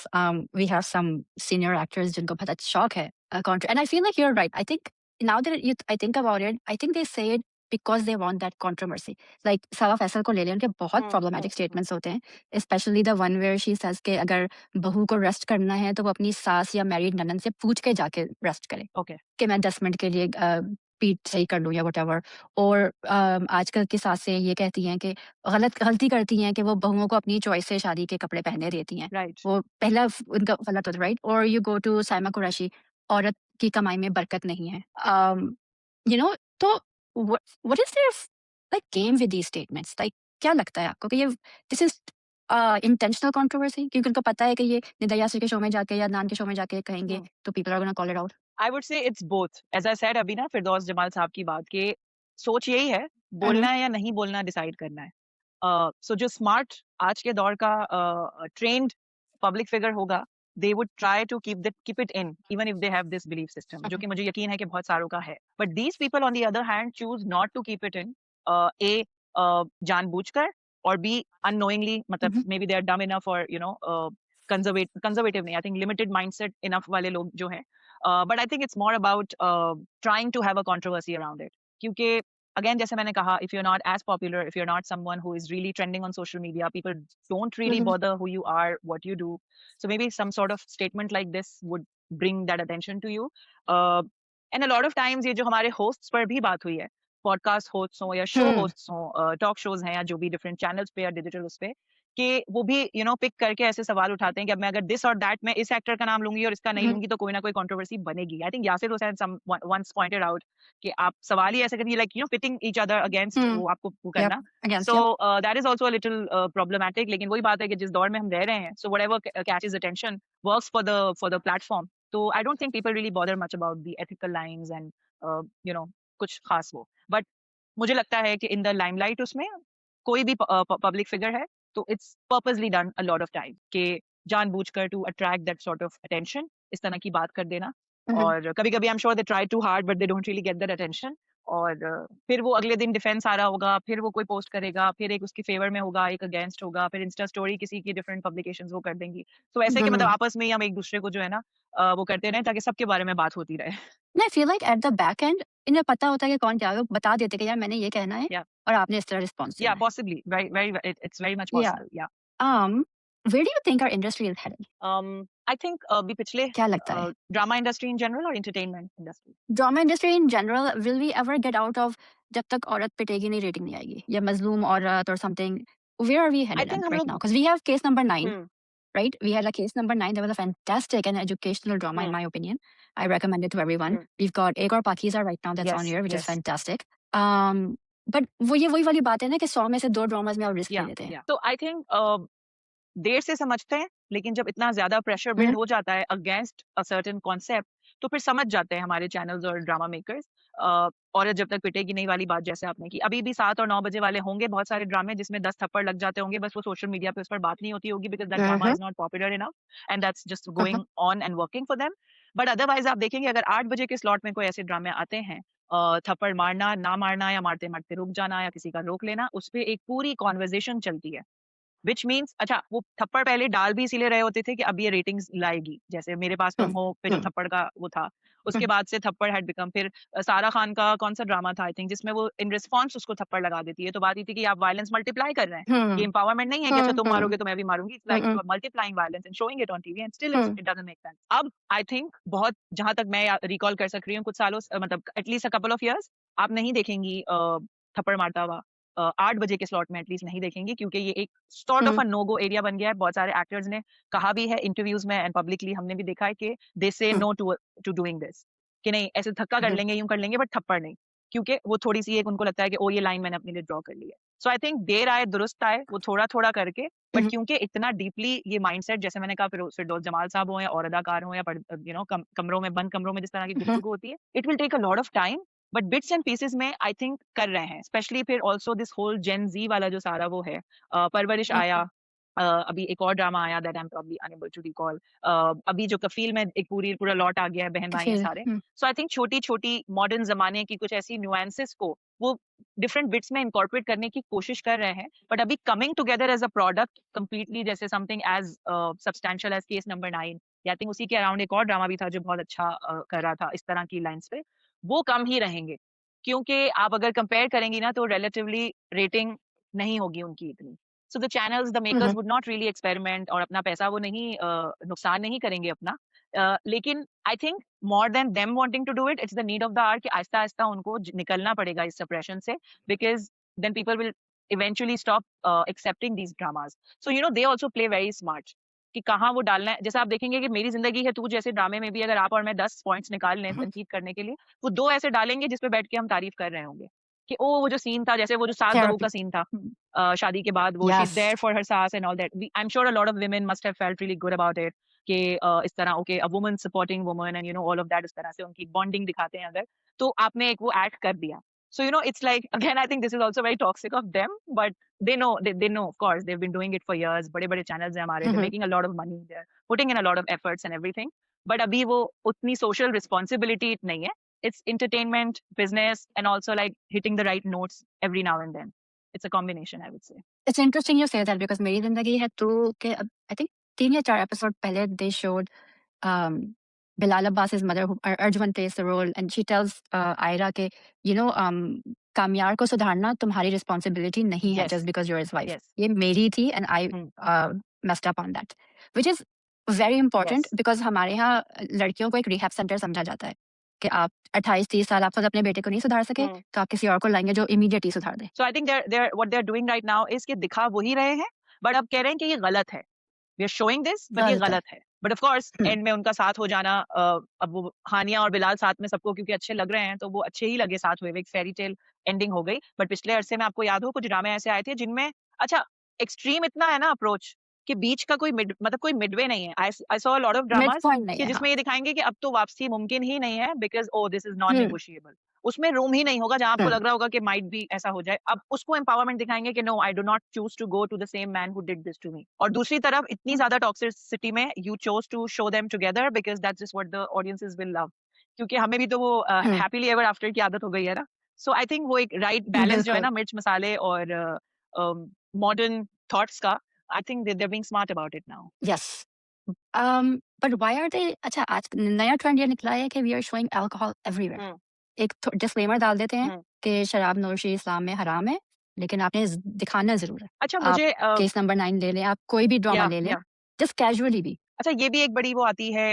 [SPEAKER 2] we have some senior actors जिनको बहुत शौक है and I feel like you're right. I think now that I think about it, I think they say it because they want that controversy. Like Sawa Faisal को ले लें, उनके बहुत problematic statements होते हैं, especially the one where she says कि अगर बहू को रेस्ट करना है तो वो अपनी सास या मैरिड ननन से पूछ के जाके रेस्ट करे।
[SPEAKER 1] Okay.
[SPEAKER 2] कि मैं 10 मिनट के लिए पीठ सही कर लूँ या व्हाटएवर। और आजकल की सासें ये कहती हैं कि गलती करती हैं कि वो बहुओं को अपनी चॉइस से शादी के कपड़े पहनने देती हैं।
[SPEAKER 1] Right.
[SPEAKER 2] वो पहला उनका गलत होता है, राइट? और you go to Saima Qureshi, औरत की कमाई में बरकत नहीं है। तो what is there like game with these statements? Like क्या लगता है आपको कि ये दिस इज इंटेंशनल कंट्रोवर्सी, क्योंकि उनको पता है कि ये निदा यासिर के शो में जाके या अदनान के शो में जाके कहेंगे तो people are gonna call it out?
[SPEAKER 1] I would say it's both. As I said अभी ना फिरदौस जमाल साहब की बात के, सोच यही है, बोलना है या नहीं बोलना डिसाइड करना है। सो जो स्मार्ट आज के दौर का ट्रेन्ड पब्लिक फिगर होगा, they would try to keep it in even if they have this belief system, जो कि मुझे यकीन है कि बहुत सारों का है। But these people on the other hand choose not to keep it in, A जानबूझकर, और बी अननोइंगली, मतलब maybe they are dumb enough और कंजर्वेटिव नहीं, I think limited mindset enough वाले लोग जो हैं। But I think it's more about trying to have a controversy around it, क्योंकि again जैसे मैंने कहा, if you're not as popular, if you're not someone who is really trending on social media, people don't really bother who you are, what you do, so maybe some sort of statement like this would bring that attention to you. And a lot of times ये जो हमारे hosts पर भी बात हुई है, podcast hosts हो या show hosts हो, talk shows हैं या जो भी different channels पे या digital उस पे, कि वो भी पिक करके ऐसे सवाल उठाते हैं कि अब मैं अगर दिस और दैट में इस एक्टर का नाम लूंगी और इसका नहीं लूंगी तो कोई ना कोई कंट्रोवर्सी बनेगी। I think Yasir Hussain once pointed out कि आप सवाल ही ऐसे करिए like pitting each other against वो आपको वो
[SPEAKER 2] Yep.
[SPEAKER 1] करना।
[SPEAKER 2] Against,
[SPEAKER 1] so
[SPEAKER 2] yep.
[SPEAKER 1] That is also little problematic. लेकिन वही बात है कि जिस दौर में हम रह रहे हैं, so whatever catches attention works for the platform. तो I don't think people really bother much about the ethical lines and कुछ खास वो। बट मुझे लगता है कि इन द लाइमलाइट उसमें कोई भी पब्लिक फिगर है तो it's purposely done a lot of time कि जानबूझकर to attract that sort of attention, इस तरह की बात कर देना। और कभी-कभी I am sure they try to hard but they don't really get that attention. और फिर वो अगले दिन डिफेंस आ रहा होगा, फिर वो कोई पोस्ट करेगा, फिर एक उसके फेवर में होगा, एक अगेंस्ट होगा, फिर इंस्टा स्टोरी किसी की डिफरेंट पब्लिकेशंस वो कर देंगी। तो ऐसे कि मतलब आपस में ही हम एक दूसरे को जो है ना वो करते रहें ताकि सबके बारे में बात होती रहे।
[SPEAKER 2] I feel like at the back end इन्हें पता होता है कि कौन क्या है, वो बता देते कि यार मैंने ये कहना है
[SPEAKER 1] या
[SPEAKER 2] और आपने इस तरह रिस्पॉन्स
[SPEAKER 1] या
[SPEAKER 2] देना है।
[SPEAKER 1] Possibly it's very much
[SPEAKER 2] Yeah.
[SPEAKER 1] Possible yeah.
[SPEAKER 2] Where do you think our industry is heading?
[SPEAKER 1] I think अभी पिछले
[SPEAKER 2] क्या लगता है?
[SPEAKER 1] ड्रामा इंडस्ट्री इन जनरल और entertainment industry?
[SPEAKER 2] Drama industry in general, will we ever get out of जब तक औरत पिटेगी नहीं रेटिंग नहीं आएगी, या मजलूम औरत और something? Where are we
[SPEAKER 1] I
[SPEAKER 2] headed
[SPEAKER 1] think
[SPEAKER 2] at
[SPEAKER 1] हम
[SPEAKER 2] right
[SPEAKER 1] लोग
[SPEAKER 2] now? Because we have case number 9,
[SPEAKER 1] hmm
[SPEAKER 2] right? We had a case number 9 that was a fantastic and educational drama in
[SPEAKER 1] hmm
[SPEAKER 2] my opinion. I recommend it to everyone.
[SPEAKER 1] Hmm
[SPEAKER 2] We've got एक और Pakiza right now that's on
[SPEAKER 1] yes
[SPEAKER 2] here, which is
[SPEAKER 1] yes
[SPEAKER 2] fantastic. Um, but वही वाली बात है ना कि 100 में से 2 ड्रामास में आप रिस्क ले लेते हैं।
[SPEAKER 1] या तो आई थिंक देर से समझते हैं, लेकिन जब इतना ज्यादा प्रेशर बिल्ड
[SPEAKER 2] हम्म,
[SPEAKER 1] हो जाता है अगेंस्ट अ सर्टेन कॉन्सेप्ट तो फिर समझ जाते हैं हमारे चैनल्स और ड्रामा मेकर्स। औरत जब तक पिटेगी नहीं वाली बात जैसे आपने की, अभी भी 7 और 9 बजे वाले होंगे बहुत सारे ड्रामे जिसमें 10 थप्पड़ लग जाते होंगे, बस वो सोशल मीडिया पे उस पर बात नहीं होती होगी because that drama
[SPEAKER 2] hmm,
[SPEAKER 1] is not popular enough and that's just
[SPEAKER 2] hmm,
[SPEAKER 1] going on and working for them. But otherwise आप देखेंगे अगर 8 बजे के स्लॉट में कोई ऐसे ड्रामे आते हैं, थप्पड़ मारना ना मारना या मारते मारते रुक जाना या किसी का रोक लेना, उस पर एक पूरी कॉन्वर्जेशन चलती है। व्हिच मीन्स अच्छा वो थप्पड़ पहले डाल भी इसीलिए रहे होते थे कि अब ये रेटिंग्स लाएगी, जैसे मेरे पास तुम हो पे जो
[SPEAKER 2] हम्म,
[SPEAKER 1] थप्पड़ का वो था। उसके बाद से थप्पड़ हैड बिकम, फिर सारा खान का कौन सा ड्रामा था आई थिंक जिसमें वो इन रिस्पॉन्स उसको थप्पड़ लगा देती है। तो बात ये थी कि आप वायलेंस मल्टीप्लाई कर रहे हैं, ये
[SPEAKER 2] हम्म,
[SPEAKER 1] एम्पावरमेंट नहीं है कि अच्छा तुम मारोगे तो मैं भी मारूंगी। It's like
[SPEAKER 2] hmm,
[SPEAKER 1] you are multiplying violence and showing it on TV and still
[SPEAKER 2] hmm,
[SPEAKER 1] it doesn't make sense. अब आई थिंक बहुत जहां तक मैं रिकॉल कर सक रही हूँ कुछ सालों मतलब at least a couple of years आप नहीं देखेंगी थप्पड़ मारता हुआ 8 बजे के स्लॉट में एटलीस्ट नहीं देखेंगे, क्योंकि ये एक sort of
[SPEAKER 2] hmm,
[SPEAKER 1] a no go area बन गया है। बहुत सारे एक्टर्स ने कहा भी है इंटरव्यूज में एंड पब्लिकली हमने भी देखा है कि they say no to to doing this, कि नहीं ऐसे धक्का कर
[SPEAKER 2] हम्म,
[SPEAKER 1] लेंगे यूं कर लेंगे बट थप्पड़ नहीं, क्योंकि वो थोड़ी सी एक उनको लगता है कि ओ ये लाइन मैंने अपने लिए ड्रॉ कर ली है। सो आई थिंक देर आए दुरुस्त आए, वो थोड़ा थोड़ा करके, बट
[SPEAKER 2] हम्म,
[SPEAKER 1] क्योंकि इतना डीपली ये माइंडसेट जैसे मैंने कहा फिरदौस जमाल साहब हो या और अदाकार हो या कमरों में बंद कमरों में जिस तरह की
[SPEAKER 2] हम्म,
[SPEAKER 1] गुफ्तगू होती है, it will take a lot of time. But bits and pieces में आई थिंक कर रहे हैं, स्पेशली फिर also this whole Gen Z वाला जो सारा वो है। परवरिश आया, अभी एक और ड्रामा आया that I am probably unable to recall. अभी जो कफील में एक पूरा लॉट आ गया है, बहन भाई हैं
[SPEAKER 2] फिर
[SPEAKER 1] सारे। सो आई थिंक छोटी छोटी मॉडर्न जमाने की कुछ ऐसी न्यूएंसेस को वो डिफरेंट बिट्स में इनकॉर्पोरेट करने की कोशिश कर रहे हैं, बट अभी coming together as a product completely जैसे something as substantial as case number 9 या थिंक उसी के अराउंड एक और ड्रामा भी था जो बहुत अच्छा कर रहा था इस तरह की लाइंस पे, वो कम ही रहेंगे। क्योंकि आप अगर कंपेयर करेंगी ना तो रिलेटिवली रेटिंग नहीं होगी उनकी इतनी। So the channels the makers
[SPEAKER 2] hmm,
[SPEAKER 1] would not really experiment और अपना पैसा वो नहीं नुकसान नहीं करेंगे अपना। लेकिन I think more than them wanting to do it, it's the need of the hour कि आहिस्ता आहिस्ता उनको निकलना पड़ेगा इस सप्रेशन से, because then people will eventually stop accepting these dramas. So they also play very smart कि कहाँ वो डालना है। जैसे आप देखेंगे कि मेरी जिंदगी है तू जैसे ड्रामे में भी अगर आप और मैं 10 पॉइंट्स निकाल लें
[SPEAKER 2] हम्म,
[SPEAKER 1] तनकीद करने के लिए, वो 2 ऐसे डालेंगे जिसपे बैठ के हम तारीफ कर रहे होंगे कि ओ वो जो सीन था, जैसे वो जो सास बहू का
[SPEAKER 2] therapy.
[SPEAKER 1] सीन था शादी के बाद, वो she is
[SPEAKER 2] Yes.
[SPEAKER 1] There for her सास and all that. I am sure a lot of women must have felt really good about it कि इस तरह okay a woman supporting woman and all of that, इस तरह से उनकी bonding दिखाते हैं अगर, तो आपने एक वो ऐड कर दिया। So it's like again I think this is also very toxic of them, but they know of course they've been doing it for years, बड़े बड़े चैनल्स हैं हमारे, they're
[SPEAKER 2] hmm,
[SPEAKER 1] making a lot of money, they're putting in a lot of efforts and everything, but अभी वो उतनी social responsibility नहीं है। It's entertainment, business, and also like hitting the right notes every now and then. It's a combination, I would say.
[SPEAKER 2] It's interesting you say that because मेरी जिंदगी है तो के I think 3 या 4 एपिसोड पहले they showed um, Bilal Abbas's mother, who Arjun plays the role, and she tells Aira के कामयार को सुधारना तुम्हारी रिस्पॉन्सिबिलिटी नहीं है
[SPEAKER 1] Yes,
[SPEAKER 2] just because you're his wife.
[SPEAKER 1] yes.
[SPEAKER 2] ये मेरी थी and I
[SPEAKER 1] Hmm.
[SPEAKER 2] messed up on that, which is very important
[SPEAKER 1] Yes.
[SPEAKER 2] because हमारे यहाँ लड़कियों को एक रिहैब सेंटर समझा जाता है कि आप 28-30 साल आप खुद अपने बेटे को नहीं सुधार सके तो आप किसी और को लाएंगे जो इमीडिएटली सुधार दे।
[SPEAKER 1] So I think they're what they're doing right now is कि दिखा वही रहे हैं, बट अब कह रहे हैं कि ये गलत है, we are showing this but ये
[SPEAKER 2] गलत है।
[SPEAKER 1] गलत है। But of course
[SPEAKER 2] hmm,
[SPEAKER 1] end में उनका साथ हो जाना, अब वो हानिया और बिलाल साथ में सबको क्योंकि अच्छे लग रहे हैं तो वो अच्छे ही लगे साथ हुए, एक फेरी टेल एंडिंग हो गई। बट पिछले अरसे में आपको याद हो कुछ ड्रामे ऐसे आए थे जिनमें अच्छा एक्सट्रीम इतना है ना अप्रोच कि बीच का कोई मिड मतलब कोई मिडवे नहीं है। I saw a lot of
[SPEAKER 2] mid
[SPEAKER 1] dramas
[SPEAKER 2] point नहीं
[SPEAKER 1] कि
[SPEAKER 2] है, हाँ।
[SPEAKER 1] जिसमें ये दिखाएंगे कि अब तो वापसी मुमकिन ही नहीं है because oh this is non
[SPEAKER 2] hmm,
[SPEAKER 1] negotiable. उसमें रूम ही नहीं होगा जहाँ आपको
[SPEAKER 2] हुँ,
[SPEAKER 1] लग रहा होगा कि माइट बी ऐसा हो जाए। अब उसको एम्पावरमेंट दिखाएँगे कि no I do not choose to go to the same man who did this to me. और दूसरी तरफ इतनी
[SPEAKER 2] हुँ,
[SPEAKER 1] ज़्यादा टॉक्सिसिटी में you chose to show them together because that's just what the audiences will love. क्योंकि हमें भी तो वो
[SPEAKER 2] हुँ,
[SPEAKER 1] हैपीली एवर आफ्टर की आदत हो गई है ना। सो आई थिंक वो एक राइट बैलेंस जो है
[SPEAKER 2] बिल्कुल,
[SPEAKER 1] ना मिर्च मसाले और मॉडर्न थॉट्स का, I think they are being smart about it now.
[SPEAKER 2] Yes. But why are they अच्छा आज नया ट्रेंड ये निकला है कि we are showing alcohol everywhere.
[SPEAKER 1] हुँ,
[SPEAKER 2] एक डिस्क्लेमर डाल देते हैं
[SPEAKER 1] हुँ।
[SPEAKER 2] कि शराब नोशी इस्लाम में हराम है, लेकिन आपने दिखाना ज़रूर है।
[SPEAKER 1] अच्छा
[SPEAKER 2] आप
[SPEAKER 1] मुझे
[SPEAKER 2] केस नंबर 9 ले लें, आप कोई भी ड्रामा ले लें,
[SPEAKER 1] या
[SPEAKER 2] जस्ट कैजुअली भी।
[SPEAKER 1] अच्छा ये भी एक बड़ी वो आती है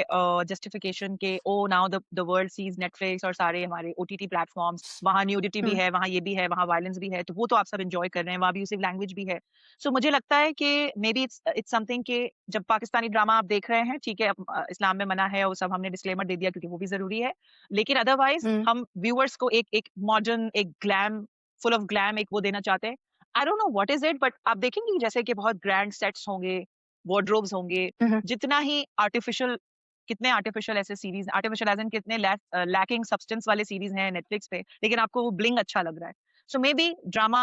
[SPEAKER 1] जस्टिफिकेशन के oh now the world sees Netflix और सारे हमारे ओटीटी प्लेटफॉर्म्स, वहाँ न्यूडिटी भी
[SPEAKER 2] हुँ,
[SPEAKER 1] है, वहाँ ये भी है, वहाँ वायलेंस भी है, तो वो तो आप सब एंजॉय कर रहे हैं, वहाँ अब्यूसिव लैंग्वेज भी है। सो मुझे लगता है कि may be it's it's something कि जब पाकिस्तानी ड्रामा आप देख रहे हैं, ठीक है, इस्लाम में मना है और सब हमने डिस्क्लेमर दे दिया क्योंकि वो भी ज़रूरी है। लेकिन अदरवाइज़
[SPEAKER 2] हुँ,
[SPEAKER 1] हम व्यूअर्स को एक एक मॉडर्न, एक ग्लैम, फुल ऑफ ग्लैम एक वो देना चाहते हैं। आई don't know what is it but आप देखेंगे जैसे कि बहुत ग्रैंड सेट्स होंगे, वार्डरोब्स होंगे,
[SPEAKER 2] हुँ, हुँ,
[SPEAKER 1] जितना ही आर्टिफिशियल कितने आर्टिफिशियल ऐसे सीरीज़ आर्टिफिशियल एज़ इन कितने लैकिंग सब्सटेंस वाले सीरीज़ हैं नेटफ्लिक्स पे, लेकिन आपको वो ब्लिंग अच्छा लग रहा है। सो मे बी ड्रामा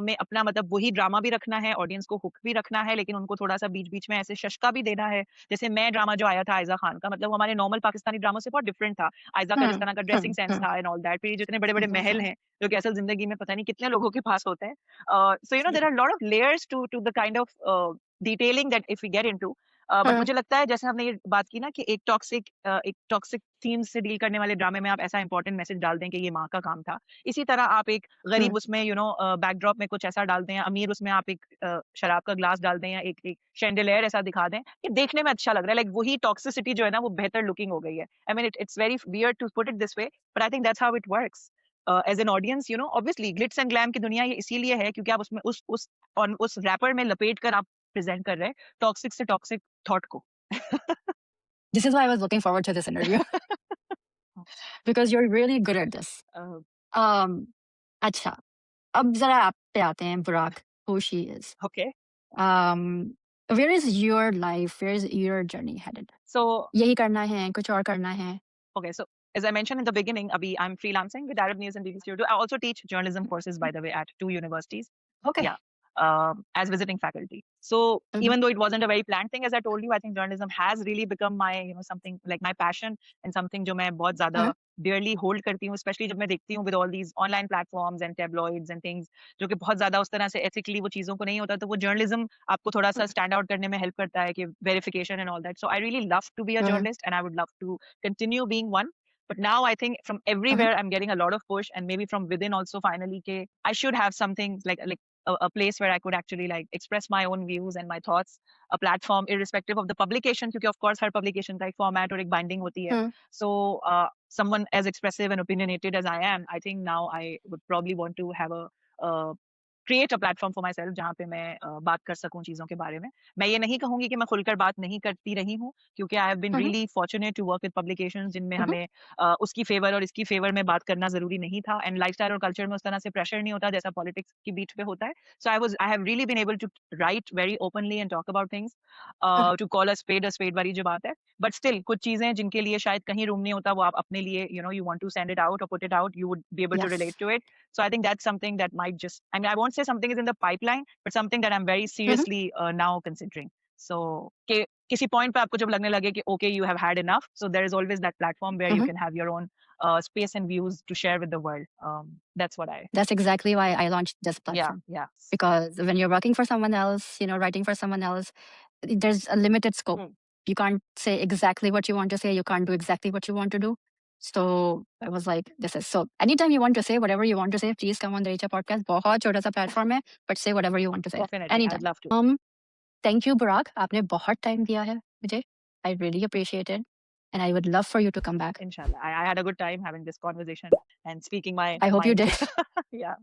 [SPEAKER 1] में अपना मतलब वही ड्रामा भी रखना है, ऑडियंस को हुक भी रखना है, लेकिन उनको थोड़ा-सा बीच-बीच में ऐसे शशका भी देना है। जैसे मैं ड्रामा जो आया था आइज़ा खान का, मतलब वो हमारे नॉर्मल पाकिस्तानी ड्रामों से बहुत डिफरेंट था। आइज़ा का
[SPEAKER 2] हुँ,
[SPEAKER 1] जिस तरह का
[SPEAKER 2] हुँ,
[SPEAKER 1] ड्रेसिंग सेंस
[SPEAKER 2] हुँ,
[SPEAKER 1] था एंड ऑल दैट, फिर ये जितने बड़े-बड़े
[SPEAKER 2] हुँ,
[SPEAKER 1] महल
[SPEAKER 2] हुँ,
[SPEAKER 1] हैं, जो कि असल ज़िंदगी में पता नहीं कितने लोगों के पास होते हैं। So you know there are lot of layers to the kind of detailing that if we get into. But
[SPEAKER 2] hmm,
[SPEAKER 1] मुझे लगता है जैसे हमने ये बात की ना कि एक टॉक्सिक थीम्स से डील करने वाले ड्रामे में आप ऐसा इंपॉर्टेंट मैसेज डाल दें कि ये माँ का काम था। इसी तरह आप एक
[SPEAKER 2] हुँ,
[SPEAKER 1] गरीब उसमें बैकड्रॉप में कुछ ऐसा डाल दें, या अमीर उसमें आप एक शराब का ग्लास डाल दें या एक एक शैंडिलियर ऐसा दिखा दें, ये देखने में अच्छा लग रहा है। लाइक वही टॉक्सिसिटी जो है ना वो बेहतर लुकिंग हो गई है। I mean it's very weird to put it this way, but I think that's how it works. As an audience obviously glitz and glam की दुनिया ये इसीलिए है क्योंकि आप उसमें उस रैपर में लपेट कर आप प्रेज़ेंट कर रहे हैं टॉक्सिक से टॉक्सिक थॉट को।
[SPEAKER 2] This is why I was looking forward to this interview because you are really good at this.
[SPEAKER 1] Uh,
[SPEAKER 2] um, अच्छा, अब ज़रा आप पे आते हैं Burak, who she is.
[SPEAKER 1] okay.
[SPEAKER 2] um where is your life, where is your journey headed?
[SPEAKER 1] So,
[SPEAKER 2] यही करना है, कुछ और करना है?
[SPEAKER 1] okay. So, as I mentioned in the beginning, Abhi, I'm freelancing with Arab News and BBC Urdu. I also teach journalism courses, by the way, at two universities.
[SPEAKER 2] Okay.
[SPEAKER 1] Yeah, as visiting faculty. So,
[SPEAKER 2] Mhm,
[SPEAKER 1] even though it wasn't a very planned thing, as I told you, I think journalism has really become my, something like my passion and something जो मैं बहुत
[SPEAKER 2] mhm,
[SPEAKER 1] ज़्यादा dearly hold करती हूँ, especially जब मैं देखती हूँ with all these online platforms and tabloids and things, जो कि बहुत ज़्यादा उस तरह से ethically वो चीज़ों को नहीं होता, तो वो journalism आपको थोड़ा सा stand out करने में help करता है कि verification and all that. So I really love to be a
[SPEAKER 2] mhm,
[SPEAKER 1] journalist and I would love to continue being one. But now I think from
[SPEAKER 2] mhm,
[SPEAKER 1] everywhere I'm getting a lot of push and maybe from within also finally ke I should have something like a place where I could actually like express my own views and my thoughts, a platform irrespective of the publication क्योंकि of course her publication का एक format और एक binding होती है.
[SPEAKER 2] mhm,
[SPEAKER 1] So someone as expressive and opinionated as I am, I think now I would probably want to have a uh, create a platform for my self जहाँ पे मैं बात कर सकूँ चीज़ों के बारे में। मैं ये नहीं कहूँगी कि मैं खुलकर बात नहीं करती रही हूँ, क्योंकि I have been
[SPEAKER 2] mhm,
[SPEAKER 1] really fortunate to work with publications जिनमें
[SPEAKER 2] mhm,
[SPEAKER 1] हमें उसकी फ़ेवर और इसकी फ़ेवर में बात करना ज़रूरी नहीं था एंड लाइफ़स्टाइल और कल्चर में उस तरह से प्रेशर नहीं होता जैसा पॉलिटिक्स की बीट पे होता है। So I have really been able to write very openly and talk about things,
[SPEAKER 2] mhm.
[SPEAKER 1] To call a spade वाली जो बात है। बट स्टिल कुछ चीज़ें जिनके लिए शायद कहीं रूम नहीं होता वो आप अपने लिए you want to send it out और put it out, you would be able to
[SPEAKER 2] Yes.
[SPEAKER 1] Relate to it. So I think that's something that might just, I mean, I won't say something is in the pipeline, but something that I'm very
[SPEAKER 2] Mhm,
[SPEAKER 1] seriously now considering. So, कि किसी point पे आपको जब लगने लगे कि okay, you have had enough, so there is always that platform where you
[SPEAKER 2] mhm.
[SPEAKER 1] can have your own space and views to share with the world. That's what I,
[SPEAKER 2] That's exactly why I launched this
[SPEAKER 1] yeah,
[SPEAKER 2] platform.
[SPEAKER 1] yeah.
[SPEAKER 2] Because when you're working for someone else, writing for someone else, there's a limited scope.
[SPEAKER 1] Hmm.
[SPEAKER 2] You can't say exactly what you want to say. You can't do exactly what you want to do. So I was like, this is so. Anytime you want to say whatever you want to say, please come on the Richa podcast. बहुत छोटा सा platform है, but say whatever you want to say.
[SPEAKER 1] Definitely, I'd
[SPEAKER 2] Anytime.
[SPEAKER 1] love to.
[SPEAKER 2] Thank you, Burak. आपने बहुत time दिया है मुझे. I really appreciate it. and I would love for you to come back.
[SPEAKER 1] Inshallah. I had a good time having this conversation and speaking my
[SPEAKER 2] I hope you
[SPEAKER 1] mind.
[SPEAKER 2] did.
[SPEAKER 1] Yeah,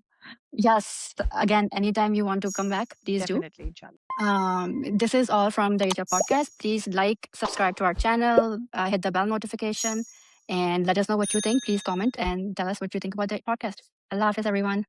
[SPEAKER 2] Yes, again, anytime you want to come back, please do.
[SPEAKER 1] definitely, inshallah.
[SPEAKER 2] This is all from the Darija podcast. Please like, subscribe to our channel, hit the bell notification, and let us know what you think. Please comment and tell us what you think about the podcast. Allah Hafiz, everyone.